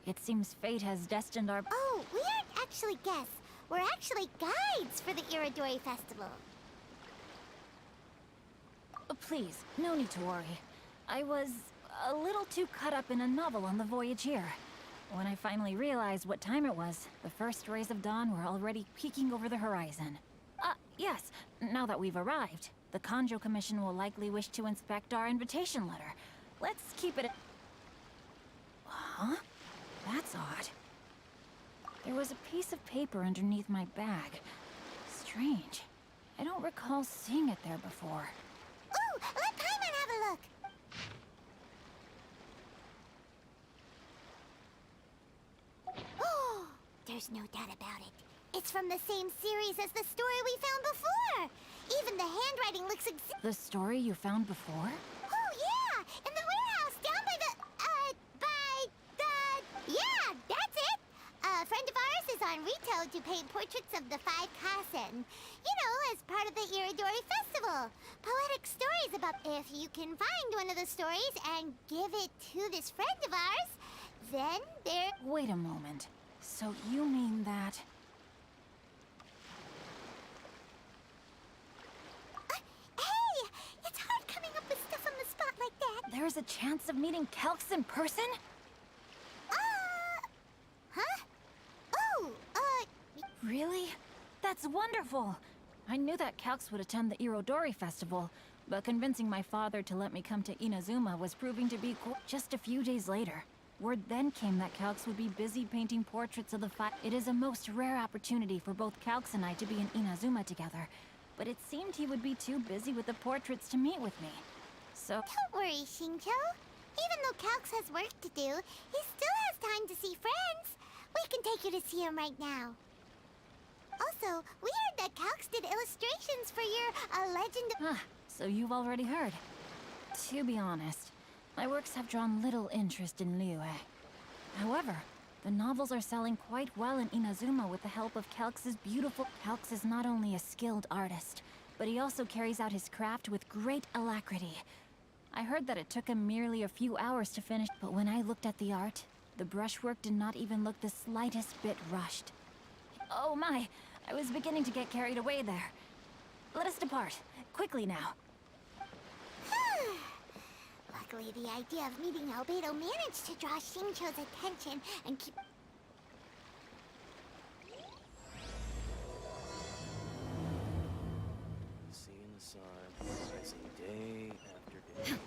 It seems fate has destined our— Oh, we aren't actually guests. We're actually guides for the Iridori Festival. Please, no need to worry. I was a little too caught up in a novel on the voyage here. When I finally realized what time it was, the first rays of dawn were already peeking over the horizon. Yes, now that we've arrived, the Kanjo Commission will likely wish to inspect our invitation letter. Let's keep it— Huh? That's odd. There was a piece of paper underneath my bag. Strange. I don't recall seeing it there before. Ooh, let Paimon have a look. Oh, there's no doubt about it. It's from the same series as the story we found before. Even the handwriting looks The story you found before? Oh, yeah! In the warehouse down by the, Yeah, that's it! A friend of ours is on Rito to paint portraits of the 5 Kasen. You know, as part of the Iridori Festival. Poetic stories about if you can find one of the stories and give it to this friend of ours, then there— Wait a moment. So you mean that— Hey! It's hard coming up with stuff on the spot like that. there's a chance of meeting Calx in person? Huh? Oh, Really? That's wonderful! I knew that Calx would attend the Irodori Festival, but convincing my father to let me come to Inazuma was proving to be just a few days later. Word then came that Calx would be busy painting portraits of the 5. It is a most rare opportunity for both Calx and I to be in Inazuma together, but it seemed he would be too busy with the portraits to meet with me. So— Don't worry, Xingqiu. Even though Calx has work to do, he still has time to see friends. We can take you to see him right now. Also, we heard that Calx did illustrations for your legend— so you've already heard. To be honest, my works have drawn little interest in Liyue. However, the novels are selling quite well in Inazuma with the help of Calx's beautiful— Calx is not only a skilled artist, but he also carries out his craft with great alacrity. I heard that it took him merely a few hours to finish, but when I looked at the art, the brushwork did not even look the slightest bit rushed. Oh my, I was beginning to get carried away there. Let us depart, quickly now. Luckily, the idea of meeting Albedo managed to draw Xingqiu's attention and keep— seeing the sun, rising day after day.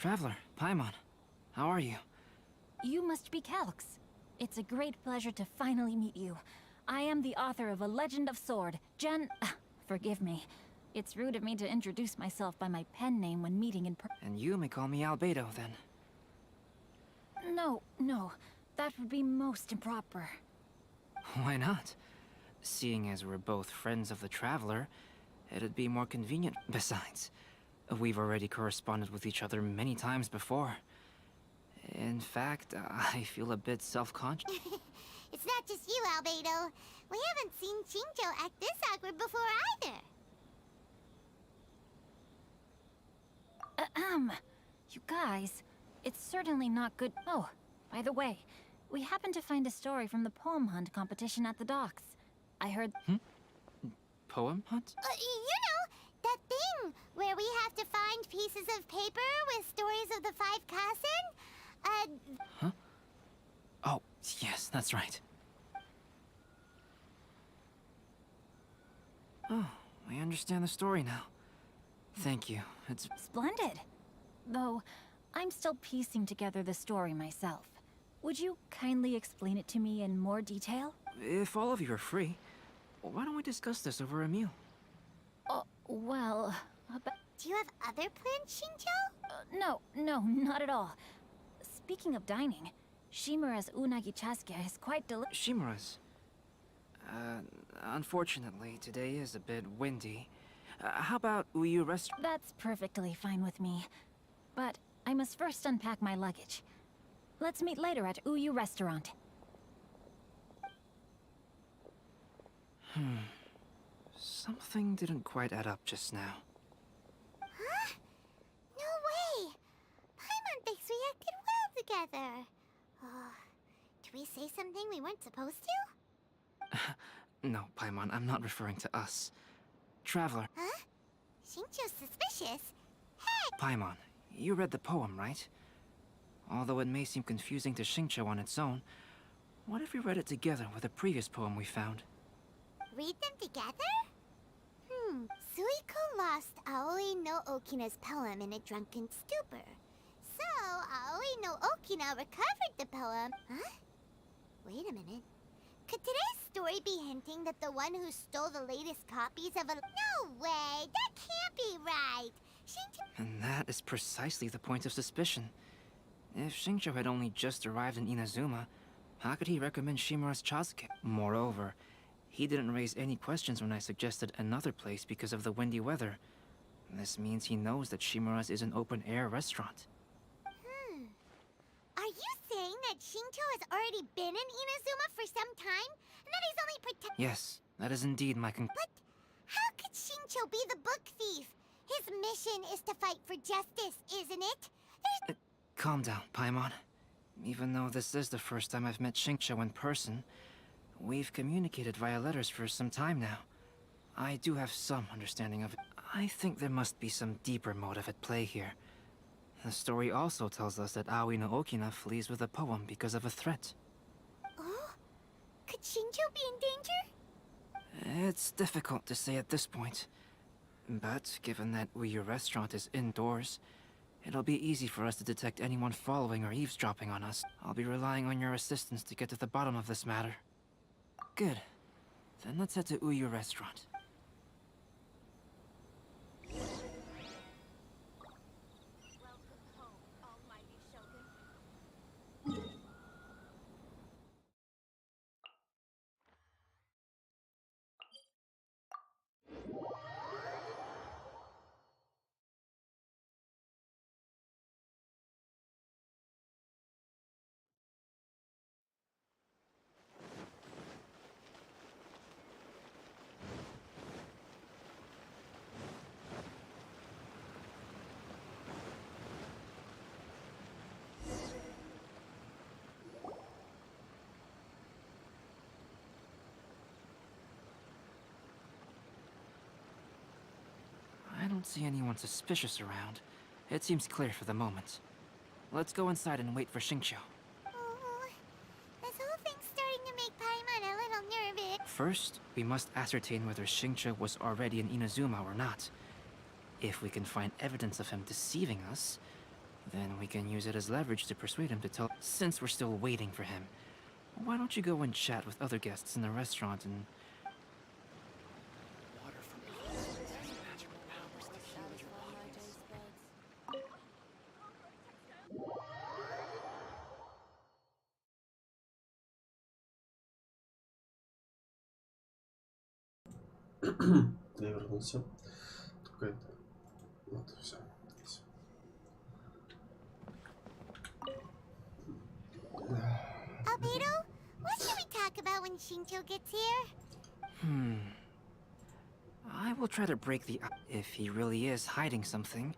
Traveler, Paimon, how are you? You must be Calx. It's a great pleasure to finally meet you. I am the author of A Legend of Sword, forgive me. It's rude of me to introduce myself by my pen name when meeting in person. And you may call me Albedo, then. No, that would be most improper. Why not? Seeing as we're both friends of the Traveler, it'd be more convenient. Besides, we've already corresponded with each other many times before. In fact, I feel a bit self-conscious. It's not just you, Albedo. We haven't seen Xingqiu act this awkward before either. You guys, it's certainly not good. Oh, by the way, we happened to find a story from the poem hunt competition at the docks. I heard. Poem hunt? You know, that thing where we have to find pieces of paper with stories of the 5 Kassen? Huh? Oh, yes, that's right. Oh, I understand the story now. Thank you. It's Splendid. Though, I'm still piecing together the story myself. Would you kindly explain it to me in more detail? If all of you are free, why don't we discuss this over a meal? Well, Do you have other plans, Shincho? no, not at all. Speaking of dining, Shimura's unagi chasuke is quite delicious. Shimura's. Unfortunately, today is a bit windy. How about Uyu Restaurant? That's perfectly fine with me. But I must first unpack my luggage. Let's meet later at Uyu Restaurant. Something didn't quite add up just now. Huh? No way! Paimon thinks we acted well together. Did we say something we weren't supposed to? No, Paimon, I'm not referring to us. Traveler. Huh? Shincho's suspicious. Hey! Paimon, you read the poem, right? Although it may seem confusing to Shincho on its own, what if we read it together with a previous poem we found? Read them together? Suiko lost Aoi no Okina's poem in a drunken stupor. So, Aoi no Okina recovered the poem. Huh? Wait a minute. Could today's story be hinting that the one who stole the latest copies of a... No way! That can't be right! Shincho... And that is precisely the point of suspicion. If Shincho had only just arrived in Inazuma, how could he recommend Shimura's chasuke? Moreover, he didn't raise any questions when I suggested another place because of the windy weather. This means he knows that Shimura's is an open-air restaurant. Are you saying that Shincho has already been in Inazuma for some time? And that he's only pretending... Yes, that is indeed my But how could Shincho be the book thief? His mission is to fight for justice, isn't it? Calm down, Paimon. Even though this is the first time I've met Shincho in person, we've communicated via letters for some time now. I do have some understanding of it. I think there must be some deeper motive at play here. The story also tells us that Aoi no Okina flees with a poem because of a threat. Oh? Could Shincho be in danger? It's difficult to say at this point. But given that Uyu Restaurant is indoors, it'll be easy for us to detect anyone following or eavesdropping on us. I'll be relying on your assistance to get to the bottom of this matter. Good. Then let's head to Uyu Restaurant. I don't see anyone suspicious around. It seems clear for the moment. Let's go inside and wait for Shincho. Oh, this whole thing's starting to make Paimon a little nervous. First, we must ascertain whether Shincho was already in Inazuma or not. If we can find evidence of him deceiving us, then we can use it as leverage to persuade him to tell... Since we're still waiting for him, why don't you go and chat with other guests in the restaurant and... Я вернулся. Только это. Вот, все. Albedo, what should we talk about when Shincho gets here? I will try to break the... If he really is hiding something,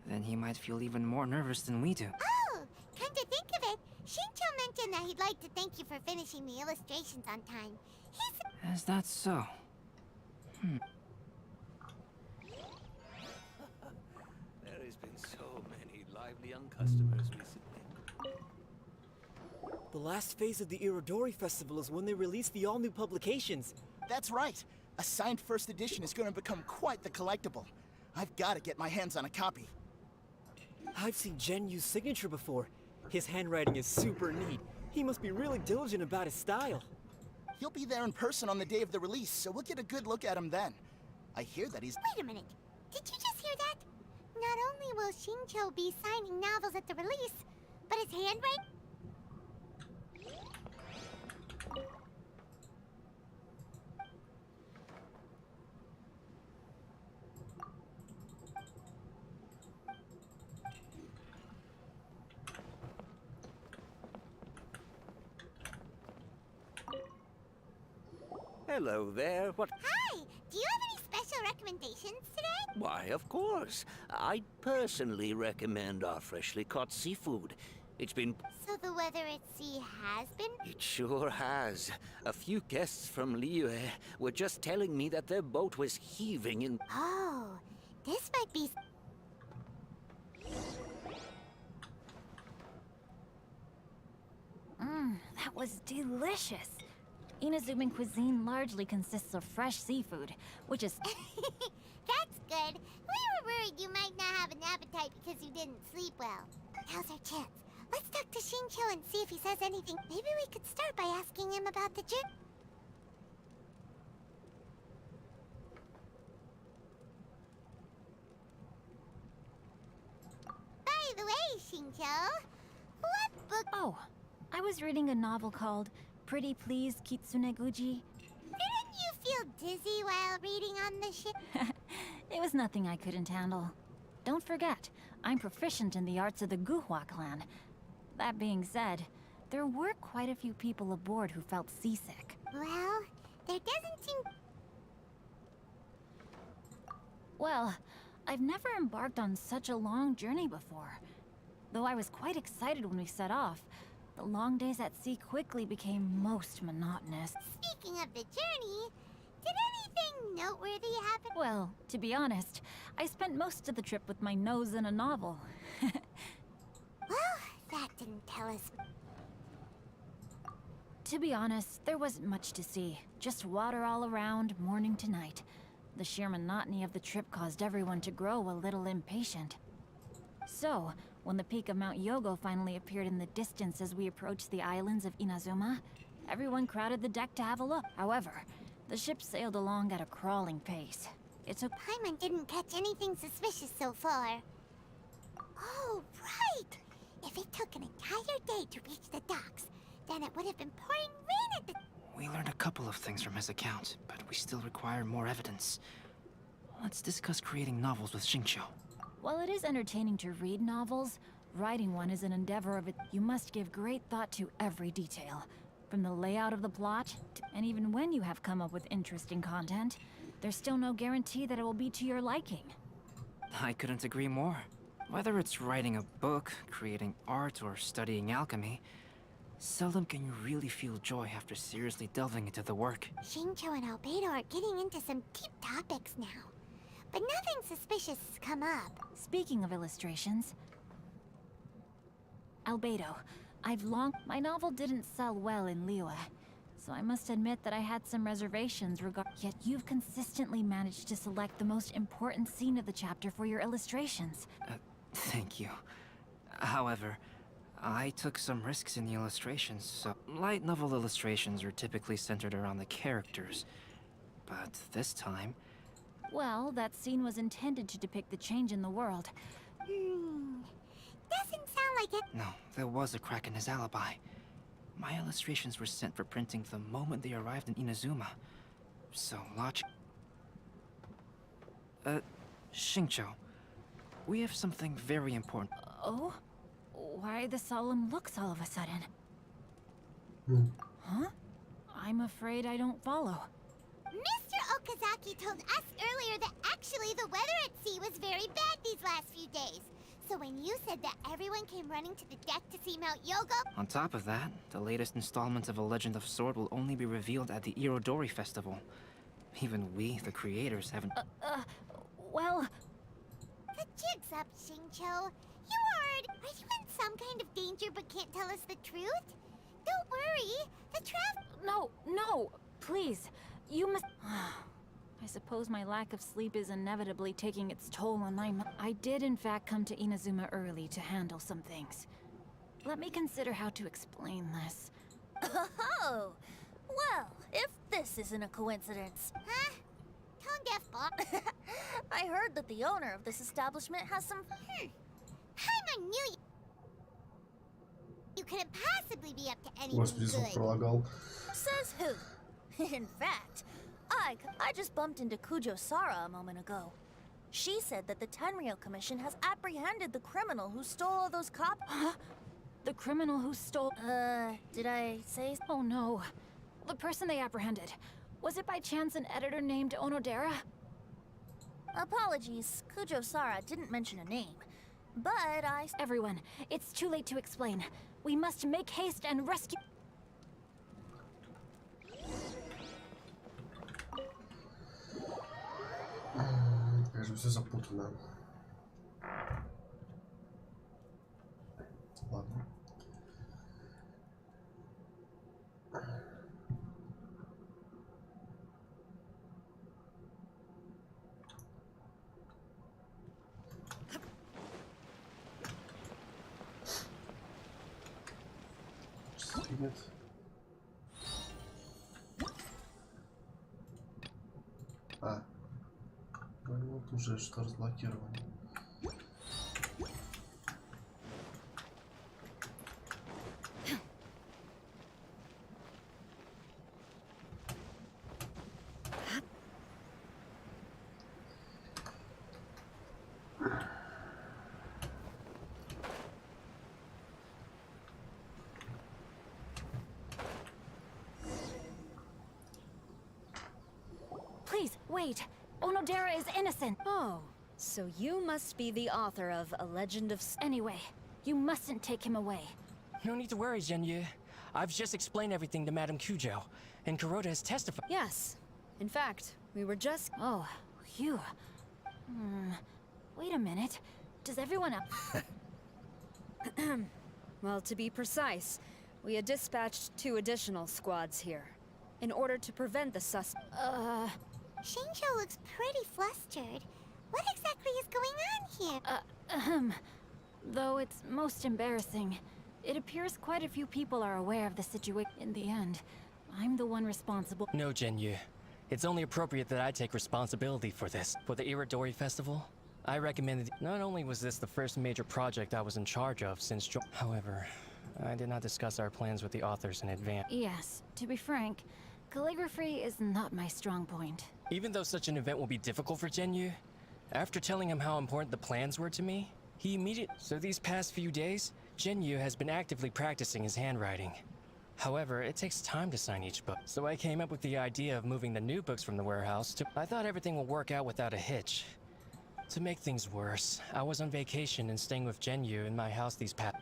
then he might feel even more nervous than we do. Oh, come to think of it, Shincho mentioned that he'd like to thank you for finishing the illustrations on time. He's... Is that so? There has been so many lively young customers recently. The last phase of the Irodori Festival is when they release the all-new publications. That's right. A signed first edition is going to become quite the collectible. I've got to get my hands on a copy. I've seen Jen use signature before. His handwriting is super neat. He must be really diligent about his style. He'll be there in person on the day of the release, so we'll get a good look at him then. I hear that he's... Wait a minute. Did you just hear that? Not only will Shincho be signing novels at the release, but his handwriting... Hello there. What? Hi! Do you have any special recommendations today? Why, of course. I'd personally recommend our freshly caught seafood. It's been... So the weather at sea has been... It sure has. A few guests from Liyue were just telling me that their boat was heaving in... Oh, this might be... That was delicious. Inazuman cuisine largely consists of fresh seafood, which is... That's good. We were worried you might not have an appetite because you didn't sleep well. Now's our chance. Let's talk to Shincho and see if he says anything. Maybe we could start by asking him about the journey. By the way, Shincho, what book... Oh, I was reading a novel called Pretty Please Kitsuneguji. Didn't you feel dizzy while reading on the ship? It was nothing I couldn't handle. Don't forget, I'm proficient in the arts of the Guhua clan. That being said, there were quite a few people aboard who felt seasick. Well, there doesn't seem... Well, I've never embarked on such a long journey before. Though I was quite excited when we set off, the long days at sea quickly became most monotonous. Speaking of the journey, did anything noteworthy happen? Well, to be honest, I spent most of the trip with my nose in a novel. Well, that didn't tell us. To be honest, there wasn't much to see. Just water all around, morning to night. The sheer monotony of the trip caused everyone to grow a little impatient. So, when the peak of Mount Yogo finally appeared in the distance as we approached the islands of Inazuma, everyone crowded the deck to have a look. However, the ship sailed along at a crawling pace. It took... Paimon didn't catch anything suspicious so far. Oh, right! If it took an entire day to reach the docks, then it would have been pouring rain at the... We learned a couple of things from his account, but we still require more evidence. Let's discuss creating novels with Shincho. While it is entertaining to read novels, writing one is an endeavor of it. You must give great thought to every detail. From the layout of the plot, and even when you have come up with interesting content, there's still no guarantee that it will be to your liking. I couldn't agree more. Whether it's writing a book, creating art, or studying alchemy, seldom can you really feel joy after seriously delving into the work. Shincho and Albedo are getting into some deep topics now. But nothing suspicious has come up. Speaking of illustrations... Albedo, my novel didn't sell well in Liyue, so I must admit that I had some reservations Yet you've consistently managed to select the most important scene of the chapter for your illustrations. Thank you. However, I took some risks in the illustrations, so light novel illustrations are typically centered around the characters. But this time... Well, that scene was intended to depict the change in the world. Doesn't sound like it. No, there was a crack in his alibi. My illustrations were sent for printing the moment they arrived in Inazuma. So, Shincho, we have something very important. Oh? Why the solemn looks all of a sudden? Huh? I'm afraid I don't follow. Mr. Okazaki told us earlier that actually the weather at sea was very bad these last few days. So when you said that everyone came running to the deck to see Mount Yogo... On top of that, the latest installment of A Legend of Sword will only be revealed at the Irodori Festival. Even we, the creators, haven't... Well... The jig's up, Xingqiu. Are you in some kind of danger but can't tell us the truth? Don't worry. No, please. You must... I suppose my lack of sleep is inevitably taking its toll on my mind. I did in fact come to Inazuma early to handle some things. Let me consider how to explain this. Oh! Well, if this isn't a coincidence. Huh? Tone deaf, Bob. I heard that the owner of this establishment has some... I knew you couldn't possibly be up to anything Господи, звук good. пролагал. Says who? In fact, I just bumped into Kujo Sara a moment ago. She said that the Tenryou Commission has apprehended the criminal who stole all those copies. Huh? The criminal who stole... Did I say... Oh no. The person they apprehended. Was it by chance an editor named Onodera? Apologies, Kujo Sara didn't mention a name. But Everyone, it's too late to explain. We must make haste and rescue... Конечно, все запутано. Ладно. Нет. Ну вот уже что разблокировано. Please, wait. Onodera is innocent. Oh, so you must be the author of A Legend of... Anyway, you mustn't take him away. No need to worry, Genyu. I've just explained everything to Madame Kujo, and Kuroda has testified. Yes. In fact, we were just... Oh, phew. Wait a minute. Does everyone else... Well, to be precise, we had dispatched 2 additional squads here, in order to prevent the Xingqiu looks pretty flustered. What exactly is going on here? Though it's most embarrassing, it appears quite a few people are aware of the situation. In the end, I'm the one responsible. No, Genyu. It's only appropriate that I take responsibility for this. For the Irodori Festival, I recommended... Not only was this the first major project I was in charge of since However, I did not discuss our plans with the authors in advance. Yes, to be frank, calligraphy is not my strong point. Even though such an event will be difficult for Genyu, after telling him how important the plans were to me, he immediately... So these past few days, Genyu has been actively practicing his handwriting. However, it takes time to sign each book. So I came up with the idea of moving the new books from the warehouse to... I thought everything would work out without a hitch. To make things worse, I was on vacation and staying with Genyu in my house these past...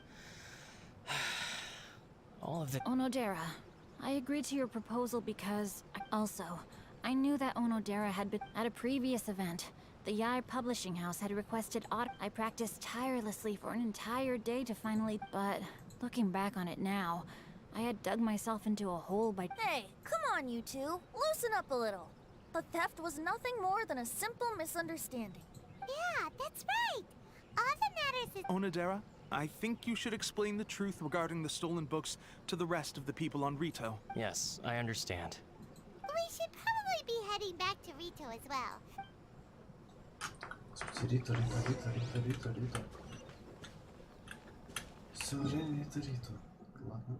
All of the... Onodera, I agreed to your proposal because... Also, I knew that Onodera had been... At a previous event, the Yae Publishing House had requested I practiced tirelessly for an entire day to finally... But, looking back on it now, I had dug myself into a hole by... Hey, come on, you two. Loosen up a little. The theft was nothing more than a simple misunderstanding. Yeah, that's right. All that matters is... Onodera, I think you should explain the truth regarding the stolen books to the rest of the people on Rito. Yes, I understand. We should probably be heading back to Rito as well. Рито. Все время Рито. Ладно.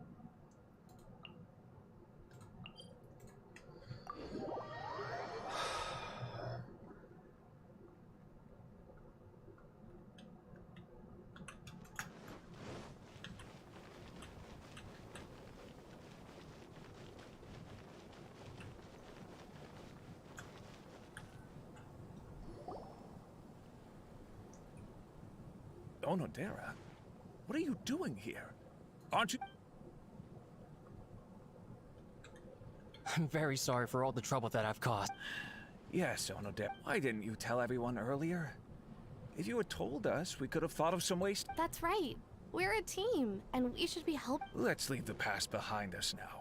Onodera, what are you doing here? Aren't you? I'm very sorry for all the trouble that I've caused. Yes, Onodera. Why didn't you tell everyone earlier? If you had told us, we could have thought of some ways. That's right. We're a team, and we should be helping. Let's leave the past behind us now.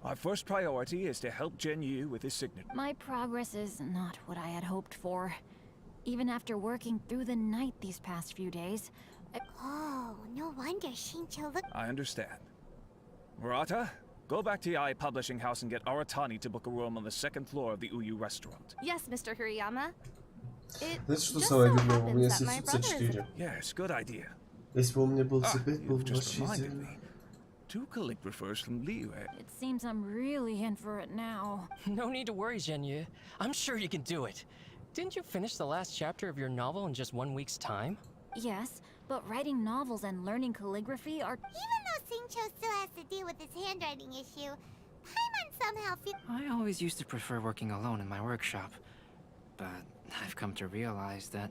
Our first priority is to help Genyu with his signature. My progress is not what I had hoped for. Even after working through the night these past few days. Oh, no wonder Shincho looked. I understand. Murata, go back to Yae Publishing House and get Aratani to book a room on the second floor of the Uyu restaurant. Yes, Mr. Hirayama. It Знаете, что just самое so обидное? У меня happens that my есть brother is 34. Yes, good idea. Если бы у меня был цепет, был You've бы just вообще reminded идеально. me. 2 calligraphers from Liyue. It seems I'm really in for it now. No need to worry, Genyu. I'm sure you can do it. Didn't you finish the last chapter of your novel in just 1 week's time? Yes, but writing novels and learning calligraphy are... Even though Shincho still has to deal with his handwriting issue, Paimon somehow feels. I always used to prefer working alone in my workshop, but I've come to realize that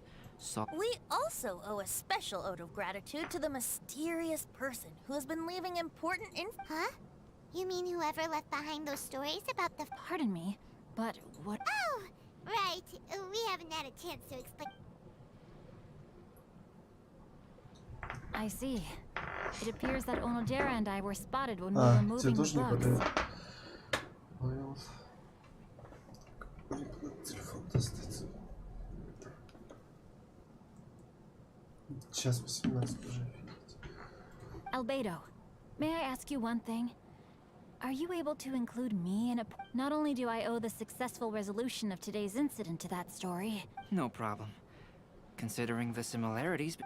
We also owe a special ode of gratitude to the mysterious person who has been leaving important Huh? You mean whoever left behind those stories about the... Pardon me, but what... Oh, right. We haven't had a chance to explain. I see. It appears that Onodera and I were spotted when we were moving the books. Понял. Мне надо телефон достать. Сейчас 18 уже. Albedo, may I ask you one thing? Are you able to include me in a... Not only do I owe the successful resolution of today's incident to that story... No problem. Considering the similarities...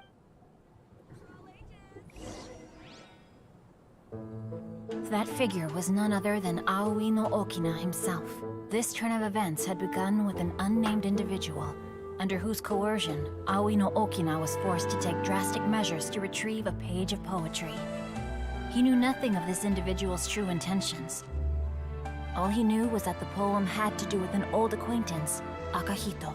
That figure was none other than Aoi no Okina himself. This turn of events had begun with an unnamed individual, under whose coercion, Aoi no Okina was forced to take drastic measures to retrieve a page of poetry. He knew nothing of this individual's true intentions. All he knew was that the poem had to do with an old acquaintance, Akahito.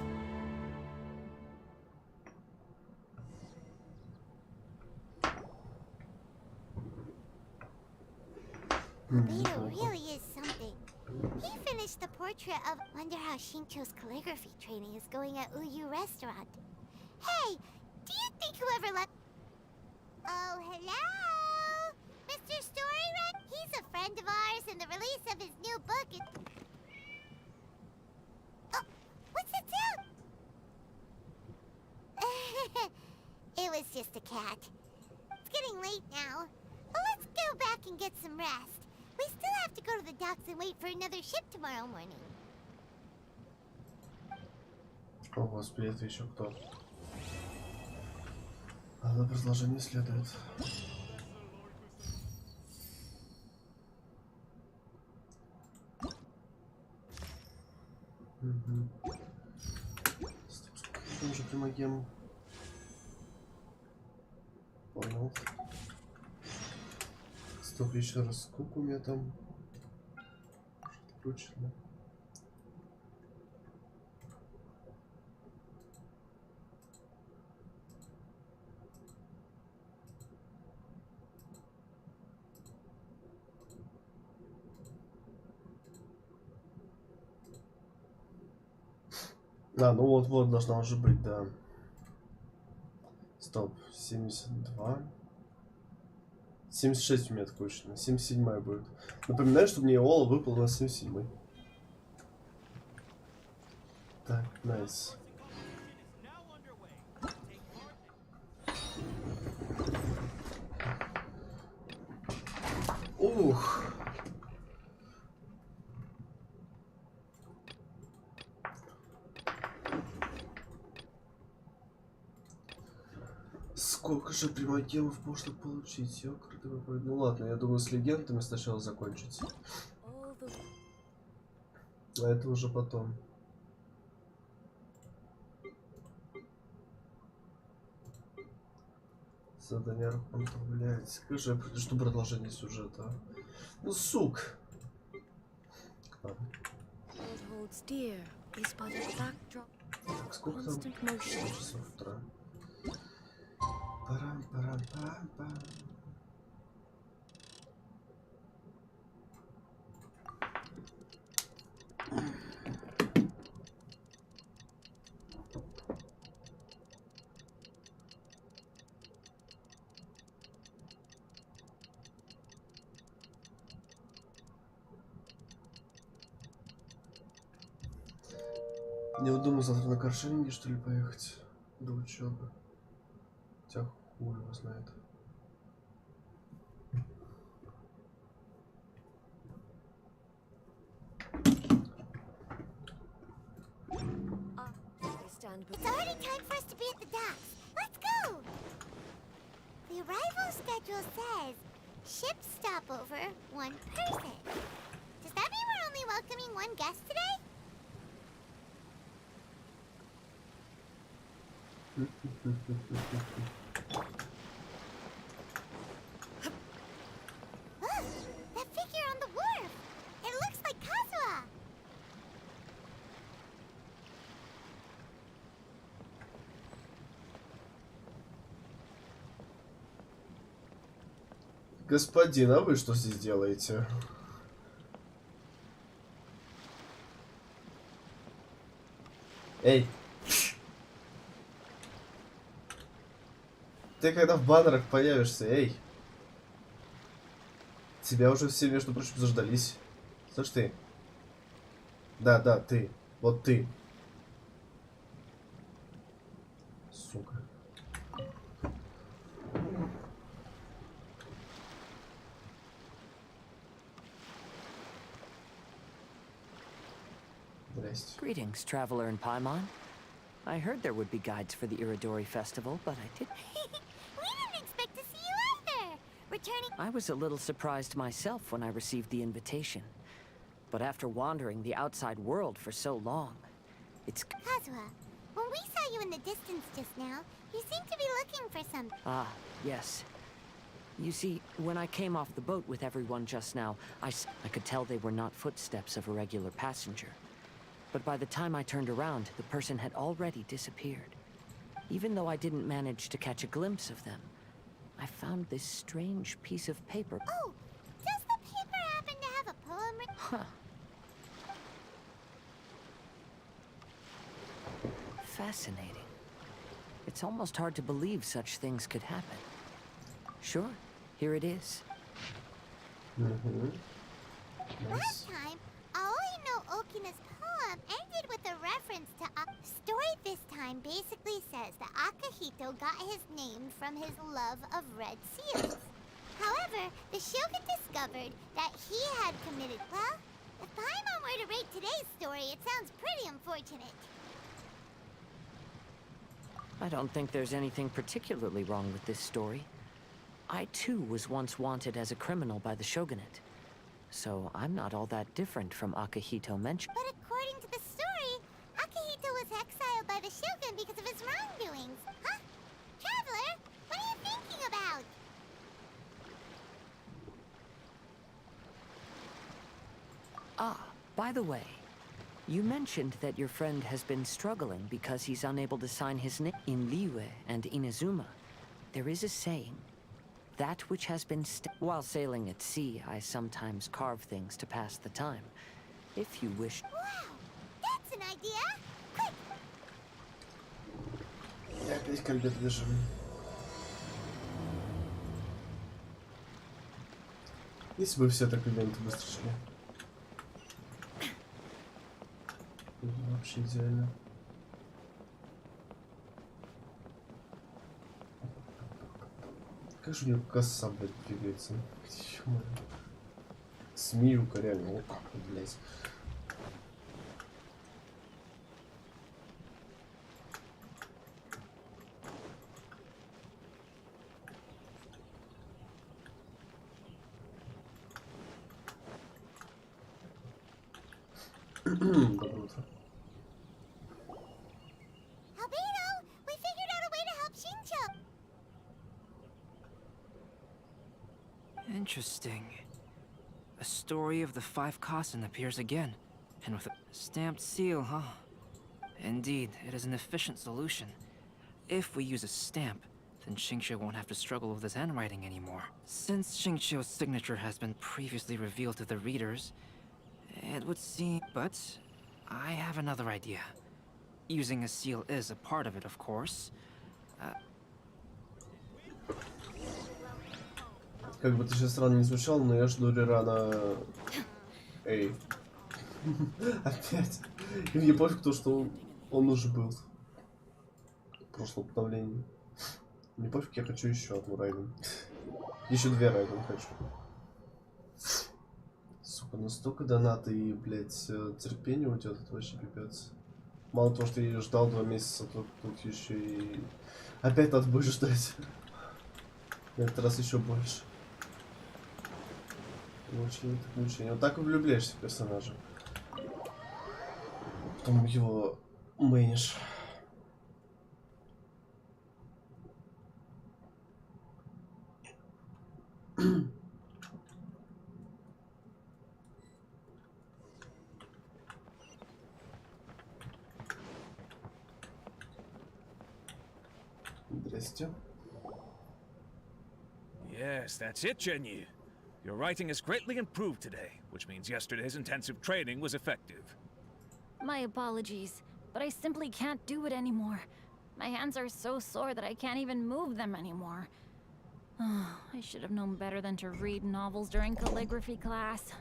Albedo really is something. He finished the portrait of... Wonder how Shincho's calligraphy training is going at Uyu Restaurant. Hey, do you think whoever left... Oh, hello? Mr. Storyrun? He's a friend of ours, and the release of his new book is... Oh, what's that sound? It was just a cat. It's getting late now. But let's go back and get some rest. We still have to go to the docks and wait for another ship tomorrow morning. О, господи, это еще кто? А за предложение следует. Стоп, сколько там уже примагем? Понял. Стоп, еще раз, сколько у меня там включено? А, ну вот должна уже быть, да. Стоп, 72. 76 у меня отключено, 77 будет. Напоминаю, что мне Ола выпал на 77. Так, найс. Ух. Сколько же примагемов можно получить? Ну ладно, я думаю, с легендами сначала закончить. А это уже потом. Задание Архонта, блядь. Скажи, что продолжение сюжета. Ну, сук. Ладно. Так, сколько там? 6 часов утра. Парам-парам-пам-пам. Не думаю завтра на каршеринге, что ли, поехать до учебы. Хотя хуй его знает. It's already time for us to be at the docks. Let's go! The arrival schedule says ship stopover, 1 person. Does that mean we're only welcoming 1 guest today? Look! That figure on the wharf! It looks like Kazuha! Господин, а вы что здесь делаете? Эй! Ты когда в баннерах появишься, эй! Тебя уже все, между прочим, заждались. Слышь ты? Да, ты. Вот ты. Сука. Здрасте. Greetings, traveler in Paimon. I heard there would be guides for the Iridori festival, but I didn't. We didn't expect to see you either! Returning. I was a little surprised myself when I received the invitation. But after wandering the outside world for so long, it's... Kazuha, when we saw you in the distance just now, you seemed to be looking for something. Ah, yes. You see, when I came off the boat with everyone just now, I could tell they were not footsteps of a regular passenger. But by the time I turned around, the person had already disappeared. Even though I didn't manage to catch a glimpse of them, I found this strange piece of paper. Oh, does the paper happen to have a poem written? Huh. Fascinating. It's almost hard to believe such things could happen. Sure, here it is. Last time, Aoi no Okina's poem ended with a reference to story this time basically says that Akihito got his name from his love of red seals. However, the Shogun discovered that he had committed... Well, if Paimon were to rate today's story, it sounds pretty unfortunate. I don't think there's anything particularly wrong with this story. I too was once wanted as a criminal by the shogunate. So I'm not all that different from Akihito mentioned. But according to the story, Akihito was exiled by the Shogun because of his wrongdoings. Huh? Traveler, what are you thinking about? Ah, by the way, you mentioned that your friend has been struggling because he's unable to sign his name in Liyue and Inazuma. There is a saying, that which has been while sailing at sea, I sometimes carve things to pass the time. If you wish... Wow, that's an idea! Quick! Я опять к ребят бежим. Если бы все так ивенты быстро шли. Вообще идеально. Как же у него коса, блядь, двигается? Смеюка, реально. О, как, блядь. Доброе утро. Albedo, we figured out a way to help Shincho. Interesting. A story of the 5 Kasen appears again, and with a stamped seal, huh? Indeed, it is an efficient solution. If we use a stamp, then Xingqiu won't have to struggle with his handwriting anymore. Since Xingqiu's signature has been previously revealed to the readers, it would seem... But I have another idea. Using a seal is a part of it, of course. Как бы ты сейчас странно не звучал, но я жду Рерана... Эй. Опять. И мне пофиг то, что он уже был. В прошлом обновлении. Мне пофиг, я хочу еще одну Райден. Еще 2 Райден хочу. Сука, настолько доната и, блядь, терпение уйдет, это вообще пипец. Мало того, что я ее ждал 2 месяца, тут еще и... Опять надо будет ждать. На этот раз еще больше. Мучение. Вот так и влюбляешься в персонажа. Потом его мэнишь. Здрасте. Yes, that's it, Genyu. Your writing has greatly improved today, which means yesterday's intensive training was effective. My apologies, but I simply can't do it anymore. My hands are so sore that I can't even move them anymore. I should have known better than to read novels during calligraphy class.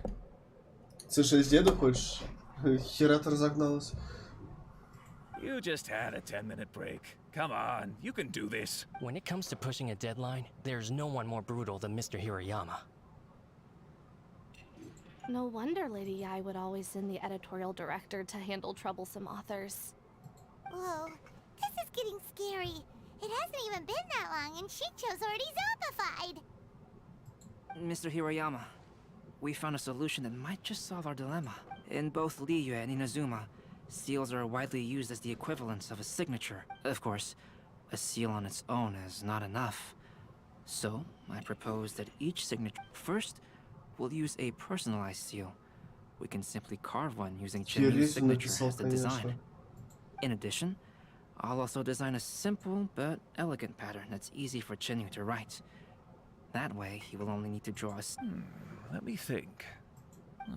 Слушай, из деда хочешь? Хера ты разогналась. You just had a 10-minute break. Come on, you can do this. When it comes to pushing a deadline, there's no one more brutal than Mr. Hirayama. No wonder Lady Yai would always send the editorial director to handle troublesome authors. Whoa, this is getting scary. It hasn't even been that long and Xingqiu's already zombified. Mr. Hirayama, we found a solution that might just solve our dilemma. In both Liyue and Inazuma, seals are widely used as the equivalents of a signature. Of course, a seal on its own is not enough. So, I propose that each signature... First, we'll use a personalized seal. We can simply carve one using Chenyi's signature as the design. In addition, I'll also design a simple but elegant pattern that's easy for Chenyu to write. That way, he will only need to draw a... Let me think.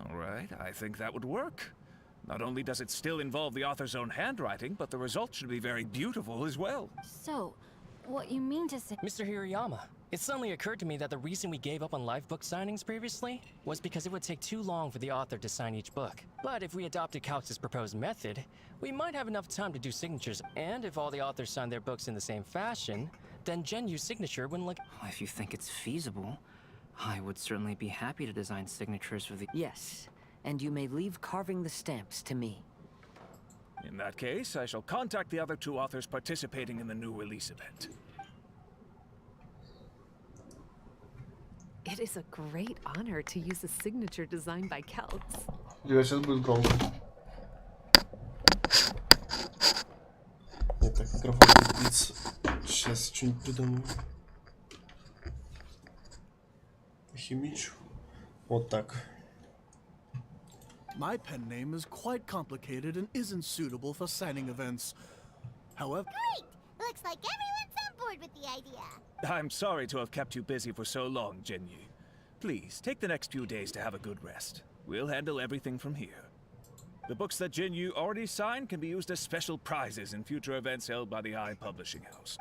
All right, I think that would work. Not only does it still involve the author's own handwriting, but the result should be very beautiful as well. So, what you mean to say... Mr. Hirayama, it suddenly occurred to me that the reason we gave up on live book signings previously was because it would take too long for the author to sign each book. But if we adopted Couch's proposed method, we might have enough time to do signatures, and if all the authors signed their books in the same fashion, then Genyu's signature wouldn't look... If you think it's feasible, I would certainly be happy to design signatures for the... Yes, and you may leave carving the stamps to me. In that case, I shall contact the other 2 authors participating in the new release event. It is a great honor to use a signature designed by Celts. Ребят, сейчас будет громко. Нет, так микрофон будет биться. Сейчас что-нибудь придумаю. Химичу. Вот так. My pen name is quite complicated and isn't suitable for signing events. However... Great! Looks like everyone's on board with the idea. I'm sorry to have kept you busy for so long, Genyu. Please, take the next few days to have a good rest. We'll handle everything from here. The books that Genyu already signed can be used as special prizes in future events held by the I Publishing House.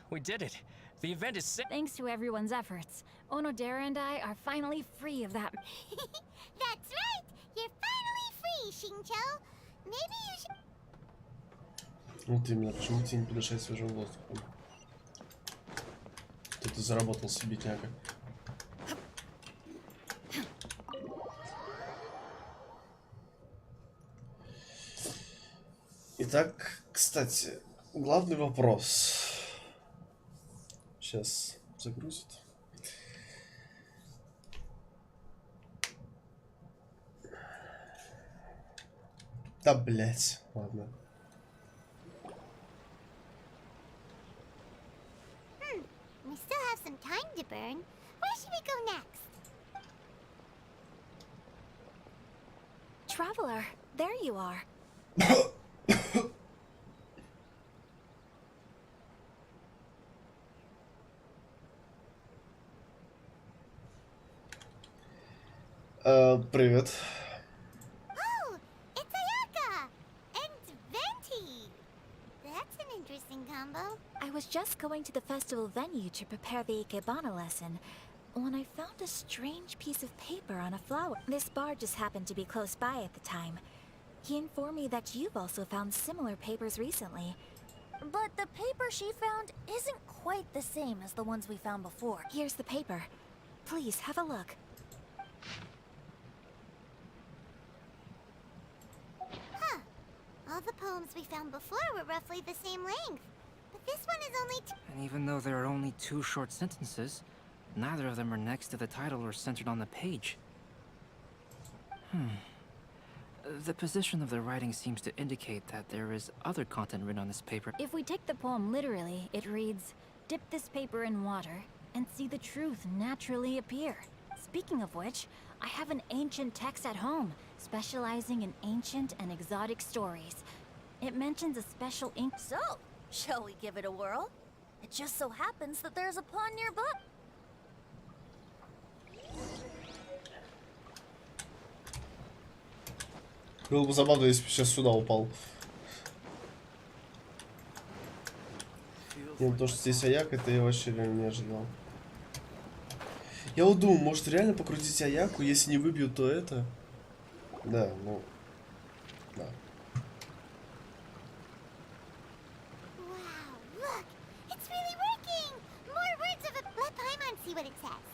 We did it. The event is set. Thanks to everyone's efforts, Onodera and I are finally free of that. That's right! You're finally free, Xingqiu. Maybe you should... Вот именно, почему тебе не подышать свежим воздухом? Что ты заработал себе, бедняга. Итак, кстати, главный вопрос. Сейчас загрузит. Да, блять, ладно. We still have some time to burn. Where should we go next? Traveler, there you are. Привет. Oh, it's Ayaka and Venti. That's an interesting combo. I was just going to the festival venue to prepare the Ikebana lesson when I found a strange piece of paper on a flower. This bard just happened to be close by at the time. He informed me that you've also found similar papers recently. But the paper she found isn't quite the same as the ones we found before. Here's the paper. Please, have a look. Huh. All the poems we found before were roughly the same length. But this one is only And even though there are only 2 short sentences, neither of them are next to the title or centered on the page. The position of the writing seems to indicate that there is other content written on this paper. If we take the poem literally, it reads, "Dip this paper in water and see the truth naturally appear." Speaking of which, I have an ancient text at home, specializing in ancient and exotic stories. It mentions a special ink. So, shall we give it a whirl? It just so happens that there's a pond nearby. Было бы забавно, если бы сейчас сюда упал. Не, то, что здесь Аяк, это я вообще реально не ожидал. Я вот думаю, может реально покрутить Аяку, если не выбьют, то это. Да, ну. Да. Wow, look! It's really working! More words of a... Let Paimon see what it says.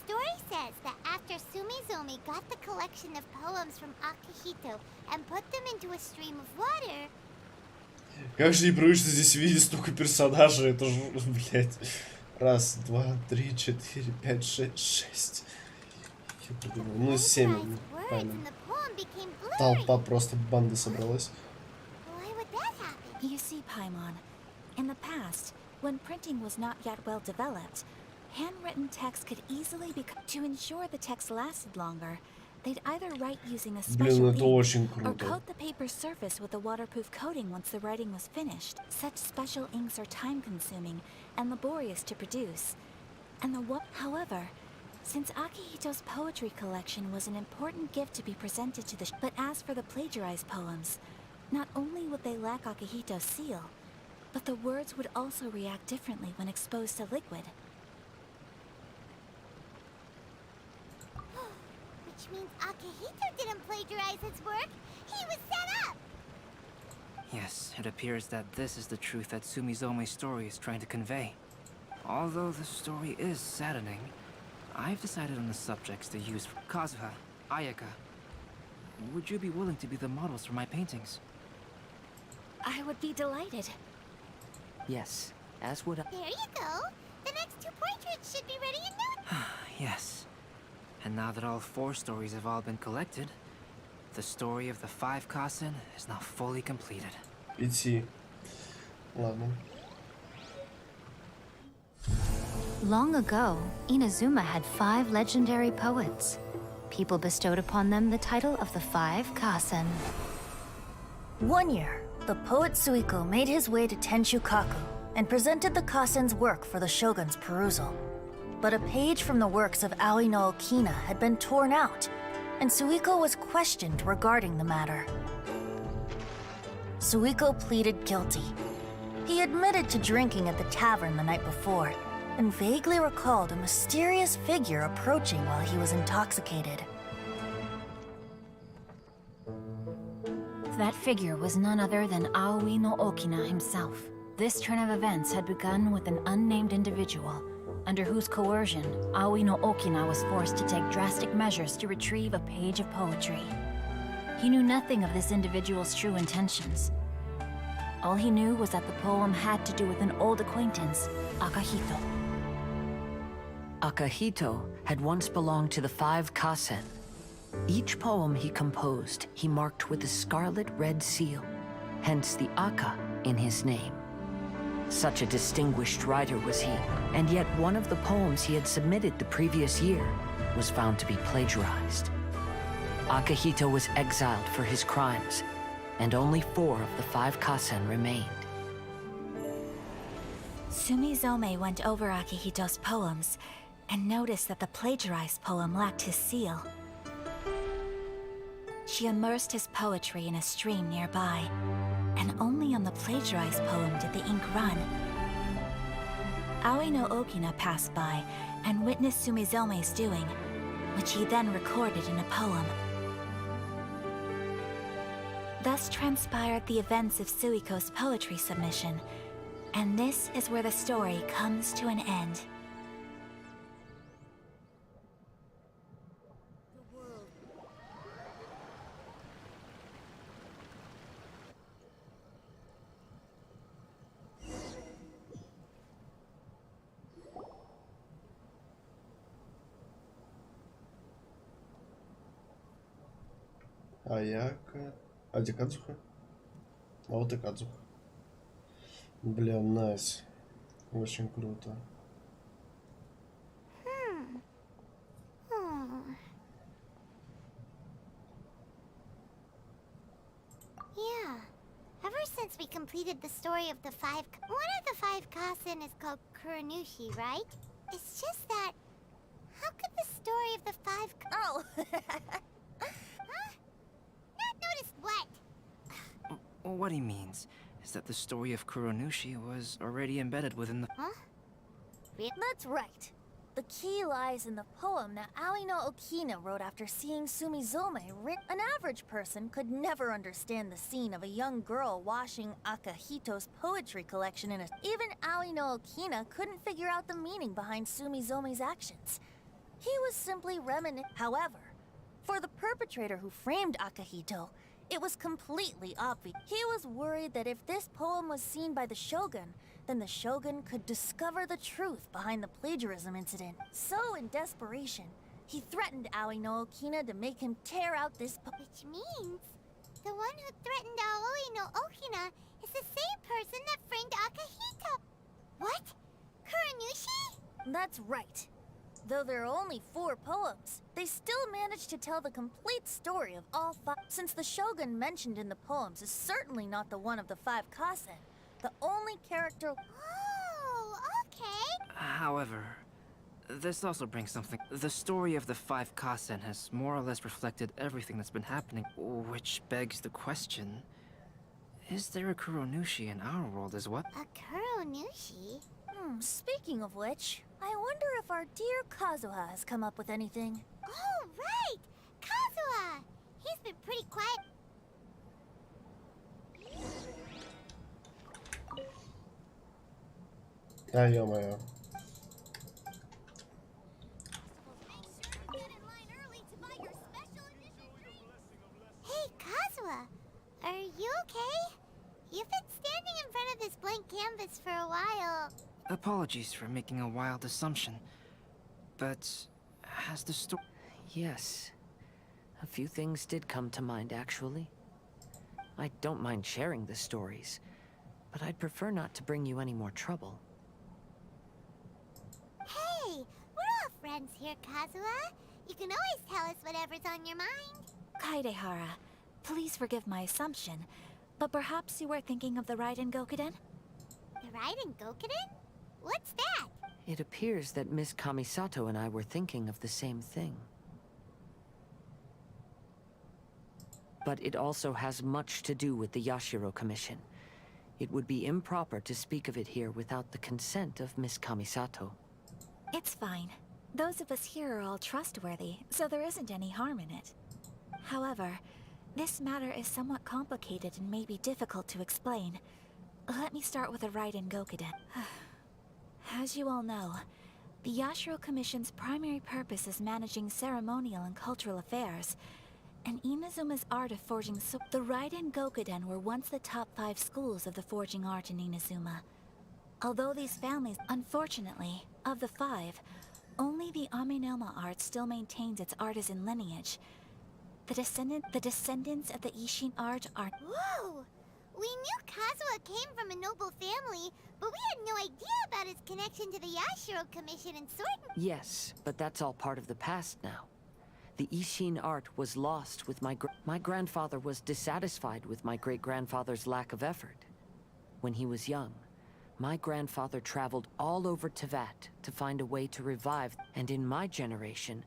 Story says that after Sumizomi got the collection of poems from Akihito and put them into a stream of water... Как же непривычно здесь видеть столько персонажей, это же, блядь. Раз, два, три, четыре, пять, шесть. Я подумал, ну 7, правильно. Толпа просто банда собралась. You see, Paimon, in the past, when printing was not yet well developed, handwritten text could easily be... To ensure the text lasted longer, they'd either write using a special ink or coat the paper's surface with a waterproof coating once the writing was finished. Such special inks are time-consuming and laborious to produce. And however, since Akihito's poetry collection was an important gift to be presented to the... But as for the plagiarized poems, not only would they lack Akihito's seal, but the words would also react differently when exposed to liquid. Which means Akihito didn't plagiarize his work. He was set up! Yes, it appears that this is the truth that Sumizome's story is trying to convey. Although the story is saddening, I've decided on the subjects to use for Kazuha, Ayaka. Would you be willing to be the models for my paintings? I would be delighted. Yes, as would I. There you go. The next 2 portraits should be ready in no time. Yes. And now that all 4 stories have all been collected, the story of the 5 Kasen is now fully completed. Идти. Ладно. Long ago, Inazuma had 5 legendary poets. People bestowed upon them the title of the 5 Kasen. One year, the poet Suiko made his way to Tenshukaku and presented the Kasen's work for the shogun's perusal. But a page from the works of Aoi no Okina had been torn out, and Suiko was questioned regarding the matter. Suiko pleaded guilty. He admitted to drinking at the tavern the night before, and vaguely recalled a mysterious figure approaching while he was intoxicated. That figure was none other than Aoi no Okina himself. This turn of events had begun with an unnamed individual, under whose coercion, Aoi no Okina was forced to take drastic measures to retrieve a page of poetry. He knew nothing of this individual's true intentions. All he knew was that the poem had to do with an old acquaintance, Akihito. Akihito had once belonged to the 5 Kasen. Each poem he composed, he marked with a scarlet red seal, hence the Aka in his name. Such a distinguished writer was he, and yet one of the poems he had submitted the previous year was found to be plagiarized. Akihito was exiled for his crimes, and only 4 of the 5 Kasen remained. Sumizome went over Akihito's poems and noticed that the plagiarized poem lacked his seal. She immersed his poetry in a stream nearby, and only on the plagiarized poem did the ink run. Aoi no Okina passed by and witnessed Sumizome's doing, which he then recorded in a poem. Thus transpired the events of Suiko's poetry submission, and this is where the story comes to an end. Аяка. А где Кадзуха? А вот и Кадзуха. Бля, найс. Очень круто. Yeah. Ever since we completed the story of the five... One of the five Kasen is called Kuronushi, right? It's just that... How could the story of the five... Oh! Huh? Not noticed what? What he means is that the story of Kuronushi was already embedded within the... Huh? That's right. The key lies in the poem that Aoi no Okina wrote after seeing Sumizome writ. An average person could never understand the scene of a young girl washing Akihito's poetry collection in a... Even Aoi no Okina couldn't figure out the meaning behind Sumizome's actions. He was simply reminiscing. However, for the perpetrator who framed Akihito, it was completely obvious. He was worried that if this poem was seen by the Shogun, then the Shogun could discover the truth behind the plagiarism incident. So, in desperation, he threatened Aoi no Okina to make him tear out this Which means the one who threatened Aoi no Okina is the same person that framed Akihito. What? Kuronushi? That's right. Though there are only 4 poems, they still managed to tell the complete story of all 5. Since the Shogun mentioned in the poems is certainly not the one of the 5 Kasen, the only character... Oh, okay. However, this also brings something. The story of the 5 Kasen has more or less reflected everything that's been happening, which begs the question, is there a Kuronushi in our world as well? A Kuronushi? Speaking of which, I wonder if our dear Kazuha has come up with anything. Oh, right! Kazuha! He's been pretty quiet. А, ё-моё. Hey, Kazuha! Are you okay? You've been standing in front of this blank canvas for a while. Apologies for making a wild assumption, but has the story... Yes. A few things did come to mind, actually. I don't mind sharing the stories, but I'd prefer not to bring you any more trouble. Hey, we're all friends here, Kazuha. You can always tell us whatever's on your mind. Kaidehara, please forgive my assumption, but perhaps you were thinking of the Raiden Gokuden? The Raiden Gokuden? What's that? It appears that Miss Kamisato and I were thinking of the same thing. But it also has much to do with the Yashiro Commission. It would be improper to speak of it here without the consent of Miss Kamisato. It's fine. Those of us here are all trustworthy, so there isn't any harm in it. However, this matter is somewhat complicated and may be difficult to explain. Let me start with the Raiden Gokuden. As you all know, the Yashiro Commission's primary purpose is managing ceremonial and cultural affairs, and Inazuma's art of forging the Raiden Gokuden were once the top 5 schools of the forging art in Inazuma. Although these families, unfortunately, of the 5, only the Aminoma art still maintains its artisan lineage. The descendants of the Ishin art are... Whoa! We knew Kazuha came from a noble family, but we had no idea about his connection to the Yashiro Commission and Sword. Yes, but that's all part of the past now. The Ishin art was lost with my grandfather was dissatisfied with my great-grandfather's lack of effort. When he was young, My grandfather traveled all over Tevat to find a way to revive, and in my generation,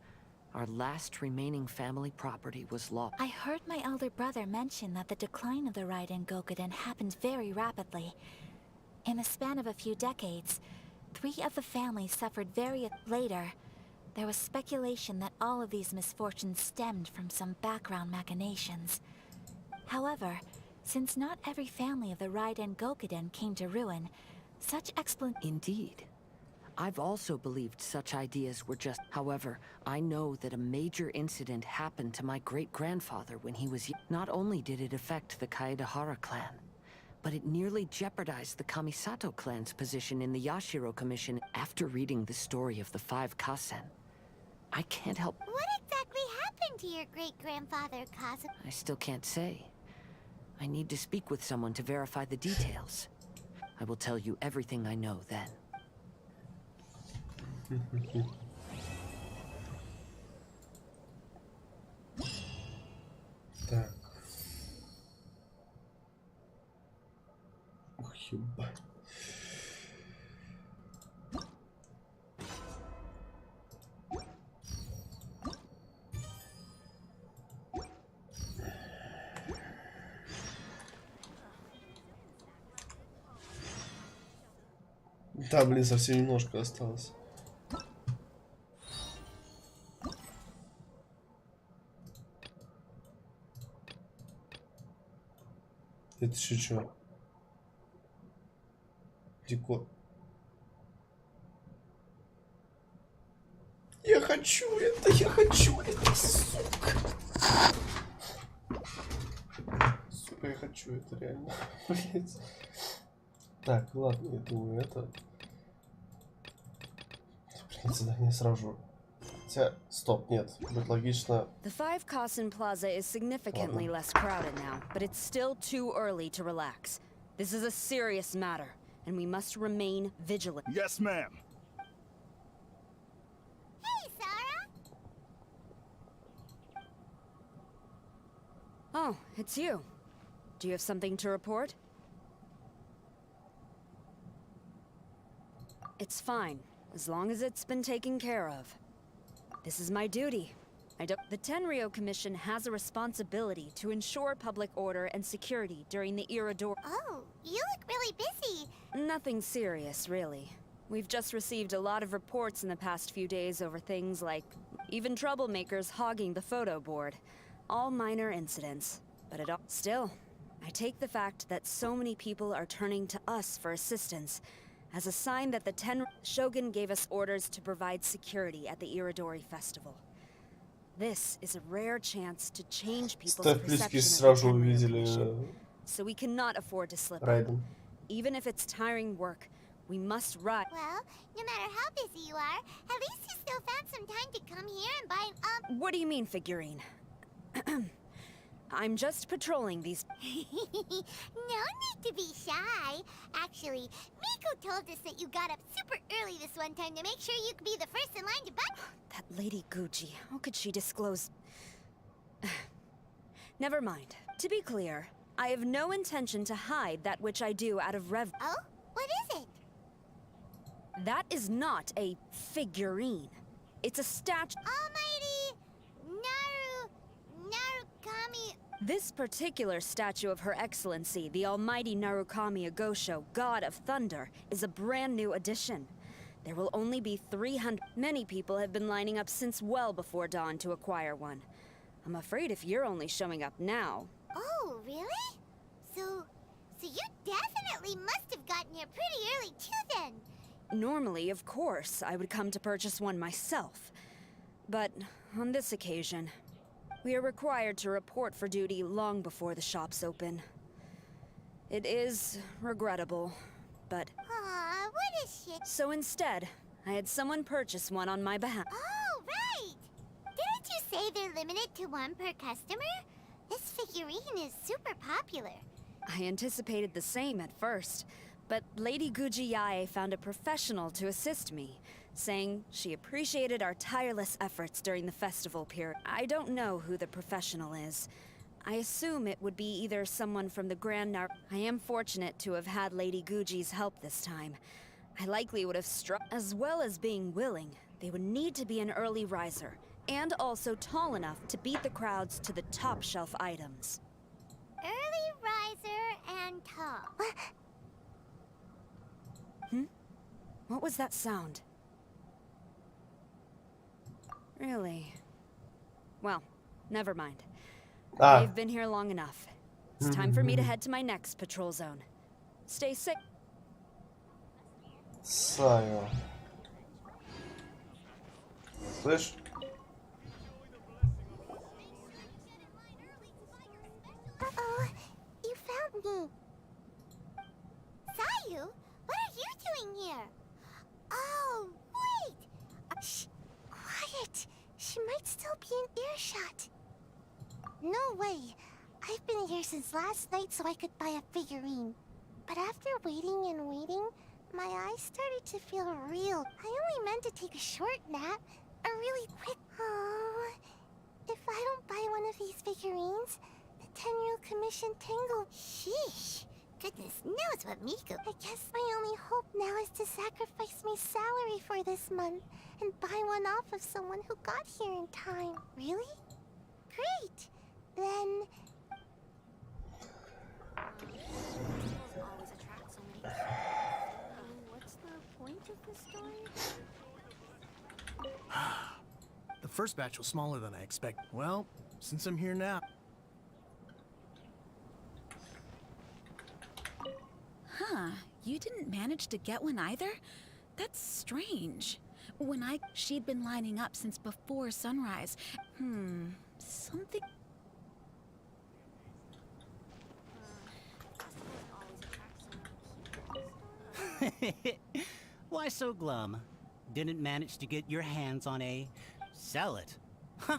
our last remaining family property was lost. I heard my elder brother mention that the decline of the Raiden Gokuden happened very rapidly. In the span of a few decades, 3 of the families suffered very... Later, there was speculation that all of these misfortunes stemmed from some background machinations. However, since not every family of the Raiden Gokuden came to ruin, such Indeed. I've also believed such ideas were just... However, I know that a major incident happened to my great-grandfather when he was... Not only did it affect the Kaedahara clan, but it nearly jeopardized the Kamisato clan's position in the Yashiro Commission. After reading the story of the 5 Kasen, I can't help... What exactly happened to your great-grandfather, Kazu? I still can't say. I need to speak with someone to verify the details. I will tell you everything I know then. Так. Ох, ебать. Да, блин, совсем немножко осталось. Это еще что? Декор. Я хочу это, сука. Сука, я хочу это реально. Блять. Так, ладно, я думаю, это... Блин, задание сразу. Хотя, стоп, нет, будет логично. The 5 Kasen Plaza is significantly less crowded now, but it's still too early to relax. This is a serious matter, and we must remain vigilant. Yes, ma'am. Hey, Sarah! Oh, it's you. Do you have something to report? It's fine, as long as it's been taken care of. This is my duty. The Tenryo Commission has a responsibility to ensure public order and security during the Iridori. Oh, you look really busy. Nothing serious, really. We've just received a lot of reports in the past few days over things like even troublemakers hogging the photo board. All minor incidents, but still, I take the fact that so many people are turning to us for assistance as a sign that the Shogun gave us orders to provide security at the Iridori Festival. This is a rare chance to change people's perception of the Tenryo Commission, so we cannot afford to slip up. Even if it's tiring work, we must ride. Well, no matter how busy you are, at least you still found some time to come here and buy an What do you mean, figurine? I'm just patrolling these... No need to be shy. Actually, Miko told us that you got up super early this one time to make sure you could be the first in line to buy... That Lady Gucci, how could she disclose... Never mind. To be clear, I have no intention to hide that which I do out of rev... Oh? What is it? That is not a figurine. It's a statue... Almighty Narukami... This particular statue of Her Excellency, the Almighty Narukami Agosho, God of Thunder, is a brand new addition. There will only be 300... Many people have been lining up since well before dawn to acquire one. I'm afraid if you're only showing up now... Oh, really? So you definitely must have gotten here pretty early too then. Normally, of course, I would come to purchase one myself. But on this occasion, we are required to report for duty long before the shops open. It is regrettable, but... Aw, what a shit. So instead, I had someone purchase one on my behalf. Oh, right! Didn't you say they're limited to one per customer? This figurine is super popular. I anticipated the same at first, but Lady Guji Yae found a professional to assist me, saying she appreciated our tireless efforts during the festival period. I don't know who the professional is. I assume it would be either someone from the Grand Nar- I am fortunate to have had Lady Guji's help this time. I likely would have struck. As well as being willing, they would need to be an early riser, and also tall enough to beat the crowds to the top shelf items. Early riser and tall. What was that sound? Really? Well, never mind. I've been here long enough. It's time for me to head to my next patrol zone. Stay safe. Саня. Слышь? Uh-oh, you found me. Sayu, what are you doing here? Oh, wait! Shh, quiet. She might still be in earshot. No way. I've been here since last night so I could buy a figurine. But after waiting and waiting, my eyes started to feel real. I only meant to take a short nap, a really quick... Oh, if I don't buy one of these figurines, the 10-year commission tangle... Sheesh. Goodness knows what Miku... I guess my only hope now is to sacrifice my salary for this month and buy one off of someone who got here in time. Really? Great! Then... What's the point of this story? The first batch was smaller than I expected. Well, since I'm here now... Huh, you didn't manage to get one either? That's strange. She'd been lining up since before sunrise. Something... Why so glum? Didn't manage to get your hands on a... Sell it? Huh.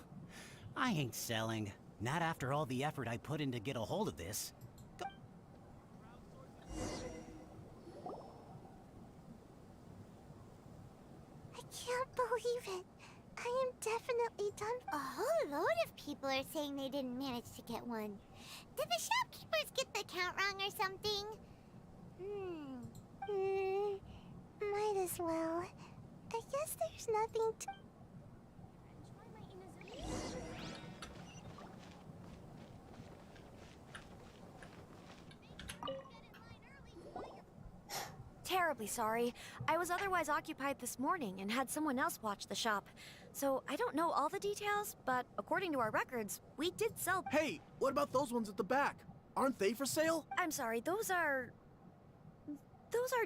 I ain't selling. Not after all the effort I put in to get a hold of this. I can't believe it. I am definitely done. A whole load of people are saying they didn't manage to get one. Did the shopkeepers get the count wrong or something? Might as well. I guess there's nothing to... Terribly sorry. I was otherwise occupied this morning and had someone else watch the shop. So I don't know all the details, but according to our records, we did sell... Hey, what about those ones at the back? Aren't they for sale? I'm sorry, those are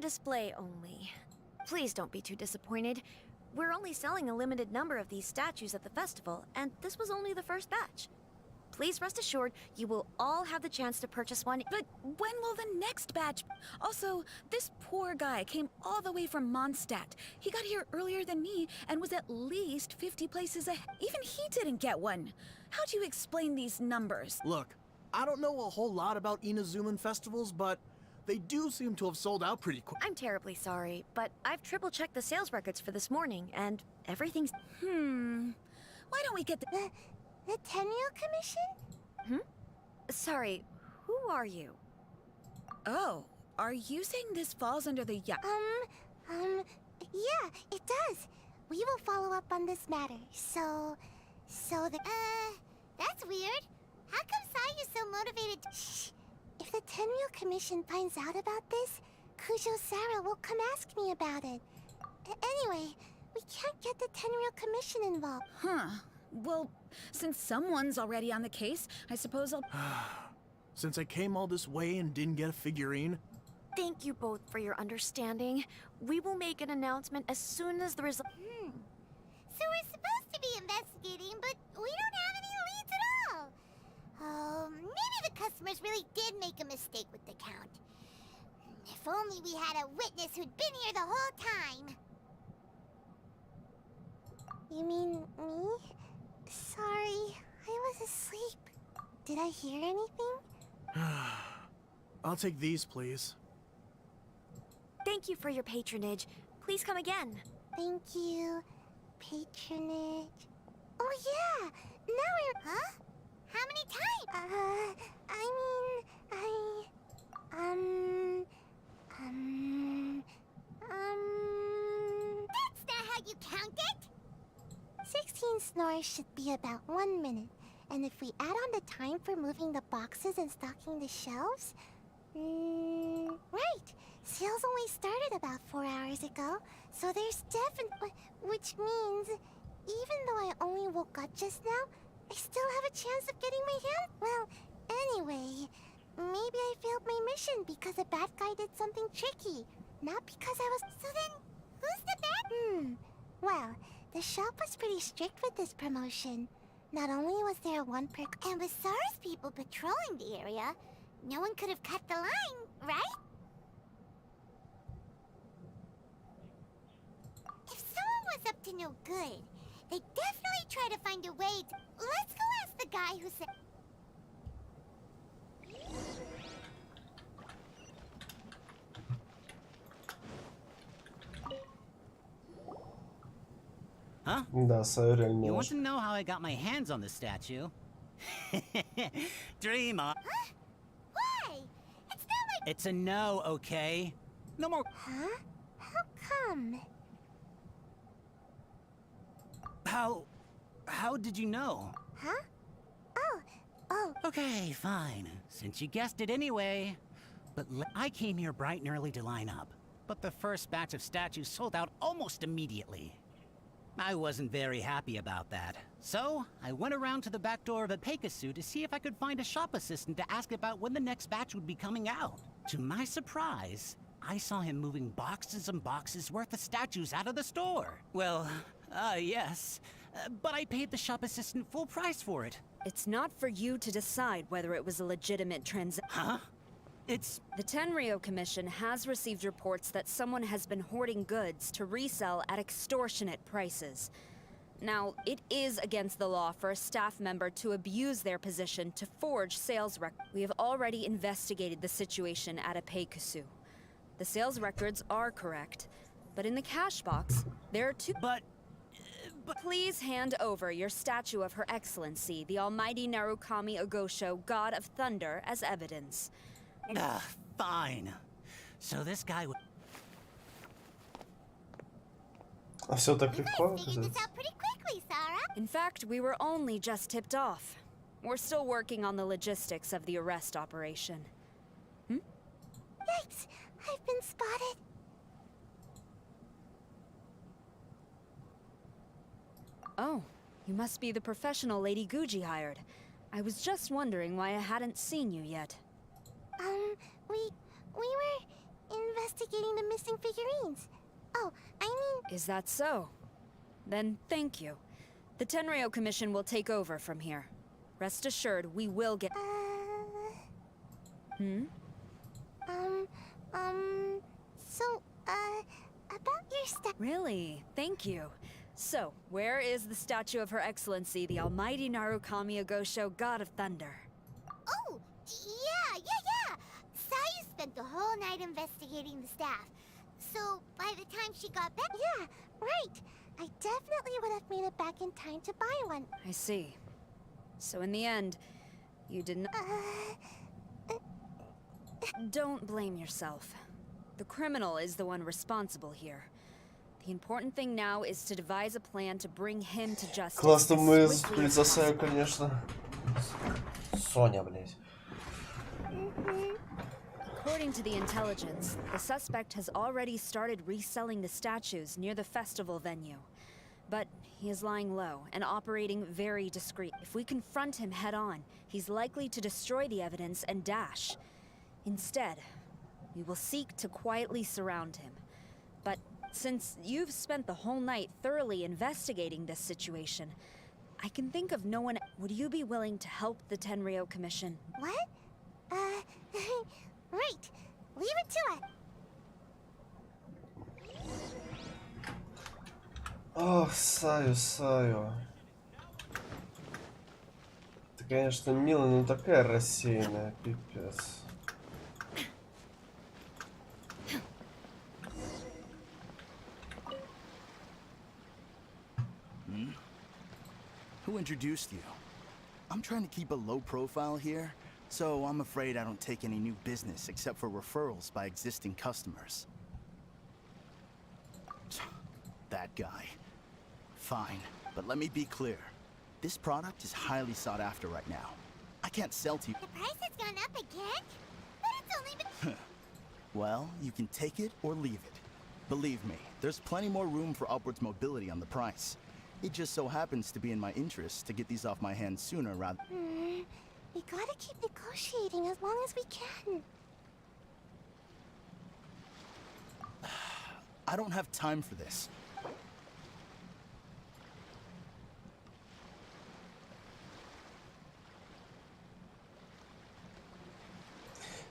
display only. Please don't be too disappointed. We're only selling a limited number of these statues at the festival, and this was only the first batch. Please rest assured, you will all have the chance to purchase one. But when will the next batch... Also, this poor guy came all the way from Mondstadt. He got here earlier than me and was at least 50 places ahead. Even he didn't get one. How do you explain these numbers? Look, I don't know a whole lot about Inazuman festivals, but they do seem to have sold out pretty quick. I'm terribly sorry, but I've triple-checked the sales records for this morning, and everything's... Why don't we get The 10-year commission? Sorry, who are you? Oh, are you saying this falls under the Yeah, it does. We will follow up on this matter. So that's weird. How come Sayu's so motivated to... Shh. If the 10-year commission finds out about this, Kujo-Sara will come ask me about it. Anyway, we can't get the 10-year commission involved. Well, since someone's already on the case, I suppose I'll... Since I came all this way and didn't get a figurine... Thank you both for your understanding. We will make an announcement as soon as the result... So we're supposed to be investigating, but we don't have any leads at all. Oh, maybe the customers really did make a mistake with the count. If only we had a witness who'd been here the whole time. You mean me? Sorry, I was asleep. Did I hear anything? I'll take these, please. Thank you for your patronage. Please come again. Thank you. Patronage. Oh yeah! Now we're... Huh? How many times? That's not how you count it! 16 snores should be about 1 minute. And if we add on the time for moving the boxes and stocking the shelves... right! Sales only started about 4 hours ago, so there's definitely... Which means, even though I only woke up just now, I still have a chance of getting my hand... Well, anyway, maybe I failed my mission because a bad guy did something tricky. Not because I was... So then, who's the bad... Well, the shop was pretty strict with this promotion. Not only was there one per... And with SARS people patrolling the area, no one could have cut the line, right? If someone was up to no good, they'd definitely try to find a way to... Let's go ask the guy who said... Huh? Да, Саю реально You want милаш. to know how I got my hands on the statue? Dream on. Why? It's not like... It's a no, okay? No more. Huh? How come? How did you know? Huh? Oh. Okay, fine. Since you guessed it anyway. But I came here bright and early to line up. But the first batch of statues sold out almost immediately. I wasn't very happy about that. So, I went around to the back door of a Pegasus to see if I could find a shop assistant to ask about when the next batch would be coming out. To my surprise, I saw him moving boxes and boxes worth of statues out of the store. Well, yes. But I paid the shop assistant full price for it. It's not for you to decide whether it was a legitimate transaction. Huh? It's... The Tenryou Commission has received reports that someone has been hoarding goods to resell at extortionate prices. Now, it is against the law for a staff member to abuse their position to forge sales records. We have already investigated the situation at a Peikusu. The sales records are correct, but in the cash box, there are two... But... Please hand over your statue of Her Excellency, the Almighty Narukami Ogosho, God of Thunder, as evidence. Fine. So this guy would... А все так легко? In fact, we were only just tipped off. We're still working on the logistics of the arrest operation. Yikes! I've been spotted. Oh, you must be the professional Lady Guji hired. I was just wondering why I hadn't seen you yet. We were investigating the missing figurines. Oh, I mean... Is that so? Then thank you. The Tenryou Commission will take over from here. Rest assured, we will get... About your Really? Thank you. So, where is the statue of Her Excellency, the Almighty Narukami Ogosho, God of Thunder? Oh, yeah! Sayu spent the whole night investigating the staff. So, by the time she got back... Yeah, right! I definitely would have made it back in time to buy one. I see. So in the end, you did not... Don't blame yourself. The criminal is the one responsible here. The important thing now is to devise a plan to bring him to justice. Классно мы за Саю, конечно. Соня, блядь. According to the intelligence, the suspect has already started reselling the statues near the festival venue. But he is lying low and operating very discreet. If we confront him head-on, he's likely to destroy the evidence and dash. Instead, we will seek to quietly surround him. But since you've spent the whole night thoroughly investigating this situation, I can think of no one... Would you be willing to help the Tenryou Commission? What? Right. Leave it to it. Ох, Саю. Ты, конечно, милая, но такая рассеянная, пипец. Who introduced you? I'm trying to keep a low profile here, so I'm afraid I don't take any new business except for referrals by existing customers. That guy. Fine, but let me be clear. This product is highly sought after right now. I can't sell to you. The price has gone up again? But it's only been... Well, you can take it or leave it. Believe me, there's plenty more room for upwards mobility on the price. It just so happens to be in my interest to get these off my hands sooner rather... We gotta keep negotiating as long as we can. I don't have time for this.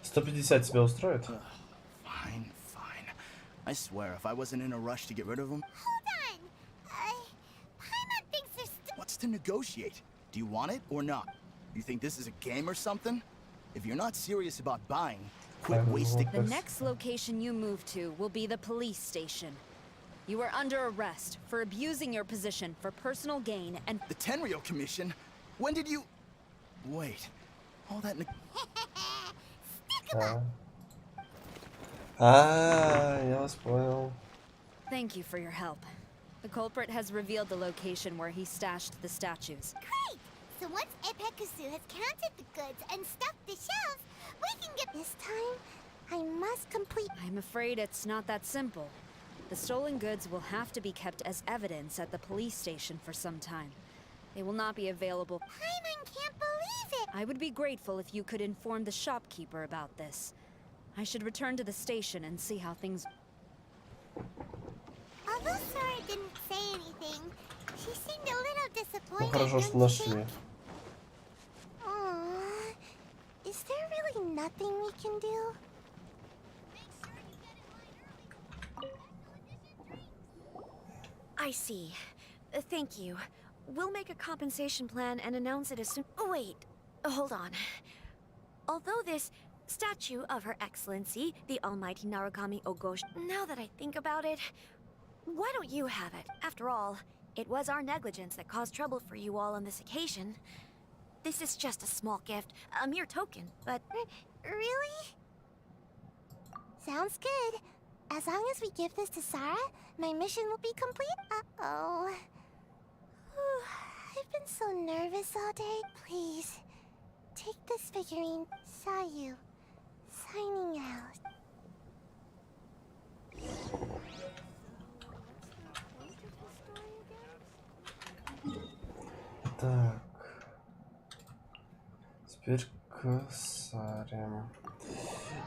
$150 тебя устроит? Fine, fine. I swear, if I wasn't in a rush to get rid of them... Hold on! Paimon thinks there's still... What's to negotiate? Do you want it or not? You think this is a game or something? If you're not serious about buying, quit wasting... The next location you move to will be the police station. You are under arrest for abusing your position for personal gain and... The Tenryou Commission? When did you... Wait. All that... Я вас понял. Thank you for your help. The culprit has revealed the location where he stashed the statues. Great! So once Epekusu has counted the goods and stuffed the shelves, we can get... This time, I must complete... I'm afraid it's not that simple. The stolen goods will have to be kept as evidence at the police station for some time. They will not be available. Paimon can't believe it! I would be grateful if you could inform the shopkeeper about this. I should return to the station and see how things... Although Sora didn't say anything, she seemed a little disappointed. Хорошо, что нашли. Aww. Is there really nothing we can do? I see. Thank you. We'll make a compensation plan and announce it as soon... Oh, wait. Hold on. Although this statue of Her Excellency, the Almighty Narukami Ogoshi... Now that I think about it, why don't you have it? After all, it was our negligence that caused trouble for you all on this occasion. This is just a small gift, a mere token, but... Really? Sounds good. As long as we give this to Sarah, my mission will be complete. Uh-oh. I've been so nervous all day. Please, take this figurine. Sayu, signing out. Так. Теперь к Саре.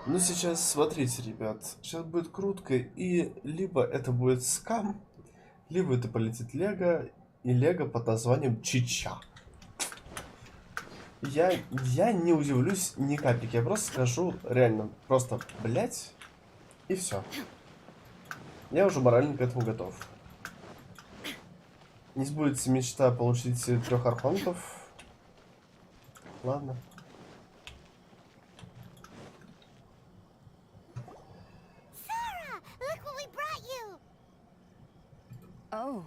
Ну, сейчас, смотрите, ребят. Сейчас будет крутка, и либо это будет скам, либо это полетит Лего, и Лего под названием Чича. Я не удивлюсь ни капельки, я просто скажу реально, просто, блять, и все. Я уже морально к этому готов. Не сбудется мечта получить 3 архонтов. Ладно. Sarah, look what we brought you. Oh.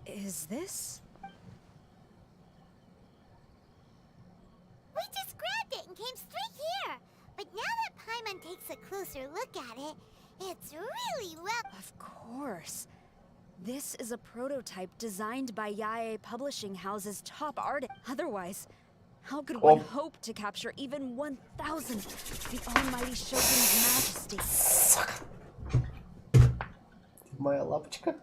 Is this? We just grabbed it and came straight here. But now that Paimon takes a closer look at it, it's really well... Of course. This is a prototype designed by Yae Publishing House's top artist. Otherwise, how could one hope to capture even 1,000th the Almighty Shogun's majesty? Моя лапочка.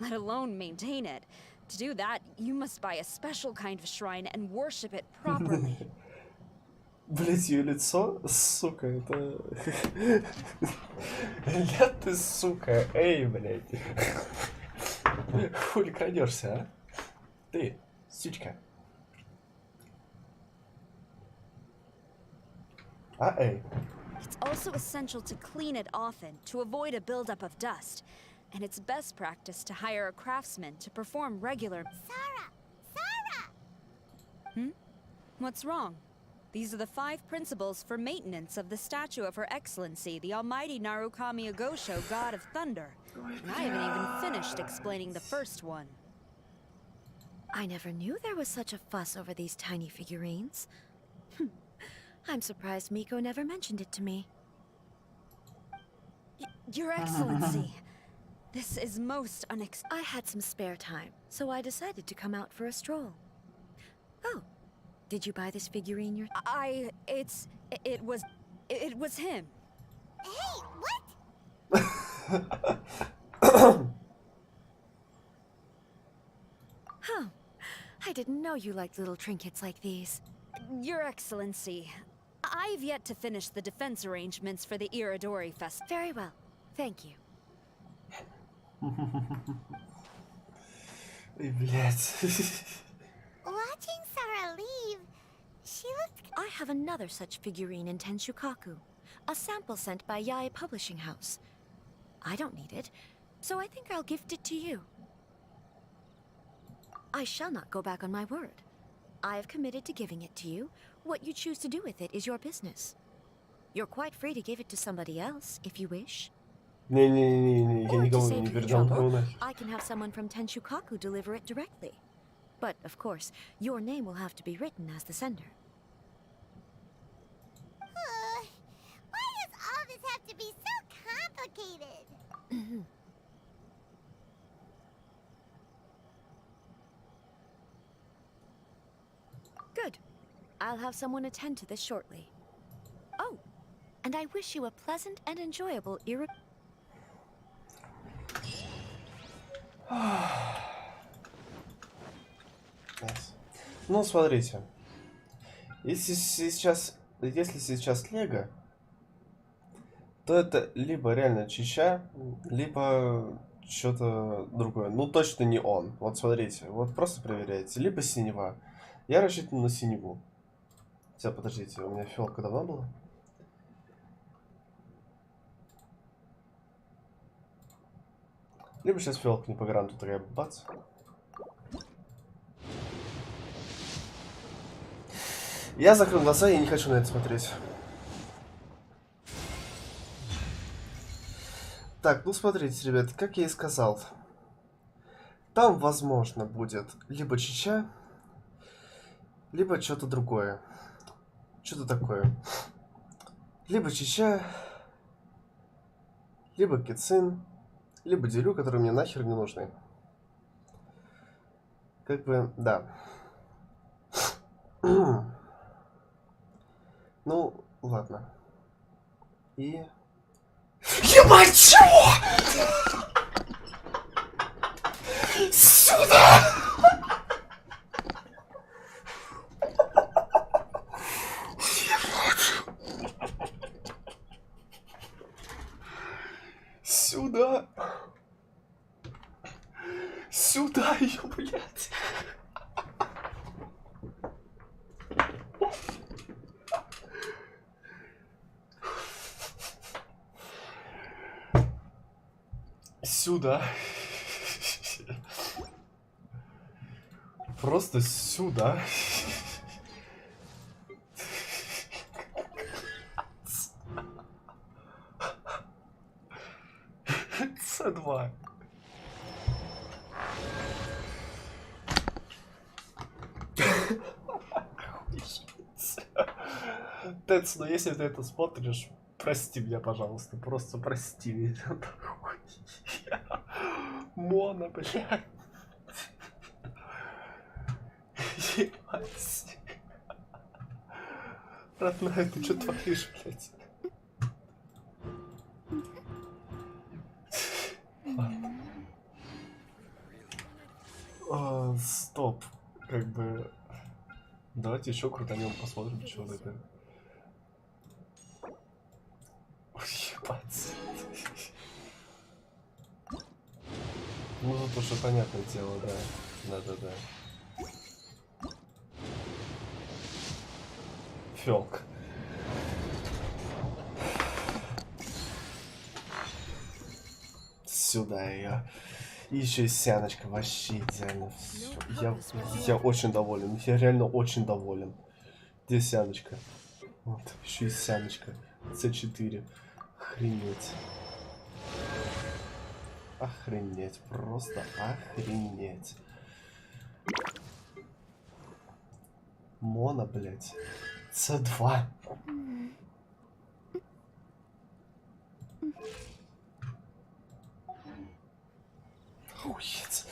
Let alone maintain it. To do that, you must buy a special kind of shrine and worship it properly. Блять, ее лицо, сука, это... Ля ты, сука, эй, блять. Хули крадешься, а? Ты, сучка. Эй. It's also essential to clean it often to avoid a buildup of dust. And it's best practice to hire a craftsman to perform regular... Sarah! Sarah! Hmm? What's wrong? These are the 5 principles for maintenance of the statue of Her Excellency, the Almighty Narukami Ogosho, God of Thunder. And I haven't even finished explaining the first one. I never knew there was such a fuss over these tiny figurines. I'm surprised Miko never mentioned it to me. Your Excellency, this is most I had some spare time, so I decided to come out for a stroll. Oh, did you buy this figurine It was him. Hey, what? Huh. I didn't know you liked little trinkets like these. Your Excellency, I've yet to finish the defense arrangements for the Iridori Fest. Very well. Thank you. Блять. Watching Sarah leave, she looked... I have another such figurine in Tenshukaku. A sample sent by Yae Publishing House. I don't need it, so I think I'll gift it to you. I shall not go back on my word. I have committed to giving it to you. What you choose to do with it is your business. You're quite free to give it to somebody else, if you wish. Не-не-не, я Or to никому save не you передам trouble, нахер. I can have someone from Tenshukaku deliver it directly. But, of course, your name will have to be written as the sender. Why does all this have to be so complicated? Good. I'll have someone attend to this shortly. Oh, and I wish you a pleasant and enjoyable Ну, смотрите. Если сейчас Лего, то это либо реально Чича, либо что-то другое. Ну, точно не он. Вот смотрите, вот просто проверяйте. Либо синева. Я рассчитан на синеву. Хотя, подождите, у меня фиолка давно была? Либо сейчас фиолка не по гранту, такая бац. Я закрыл глаза, я не хочу на это смотреть. Так, ну смотрите, ребят, как я и сказал. Там, возможно, будет либо Чича, либо что-то другое. Что-то такое. Либо Чича, либо Кицин, либо Дилю, которые мне нахер не нужны. Как бы, да. Ну, ладно. И... Ебать, чего? Сюда! Сюда! Сюда ее, блядь! Сюда. Просто сюда. С2. Тэц, но если ты это смотришь, прости меня, пожалуйста. Просто прости меня. Мона, блядь. Ебать. Родная, ты что творишь, блядь? Стоп. Как бы... Давайте еще крутанем, посмотрим, что это. Ебать. Ну, тут уже понятное дело, да. Да-да-да. Фёлк. Сюда ее. И еще и сяночка, вообще идеально. Я очень доволен. Я реально очень доволен. Где сяночка? Вот, еще и сяночка. С4. Охренеть. Охренеть. Просто охренеть. Мона, блядь. С2. Охуеть.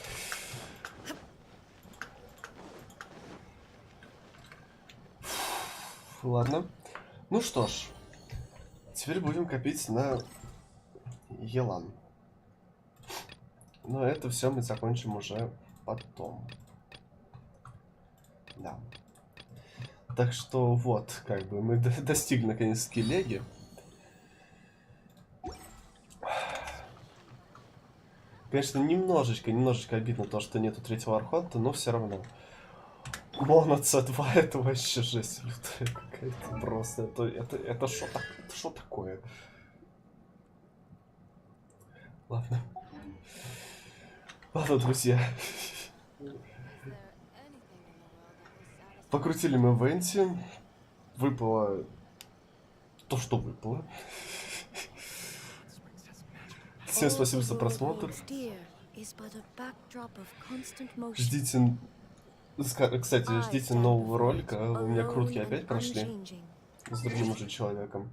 Ладно. Ну что ж. Теперь будем копить на Елан. Но это все мы закончим уже потом. Да. Так что вот, как бы мы достигли наконец-таки леги. Конечно, немножечко обидно то, что нету третьего архонта, но все равно. Мона C2 это вообще жесть лютая какая-то просто. Это что такое? Ладно. Ладно, друзья. Покрутили мы Венти. Выпало то, что выпало. Всем спасибо за просмотр. Ждите... Кстати, ждите нового ролика. У меня крутки опять прошли. С другим уже человеком.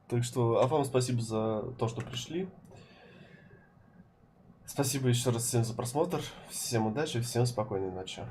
Так что, а вам спасибо за то, что пришли. Спасибо еще раз всем за просмотр. Всем удачи, всем спокойной ночи.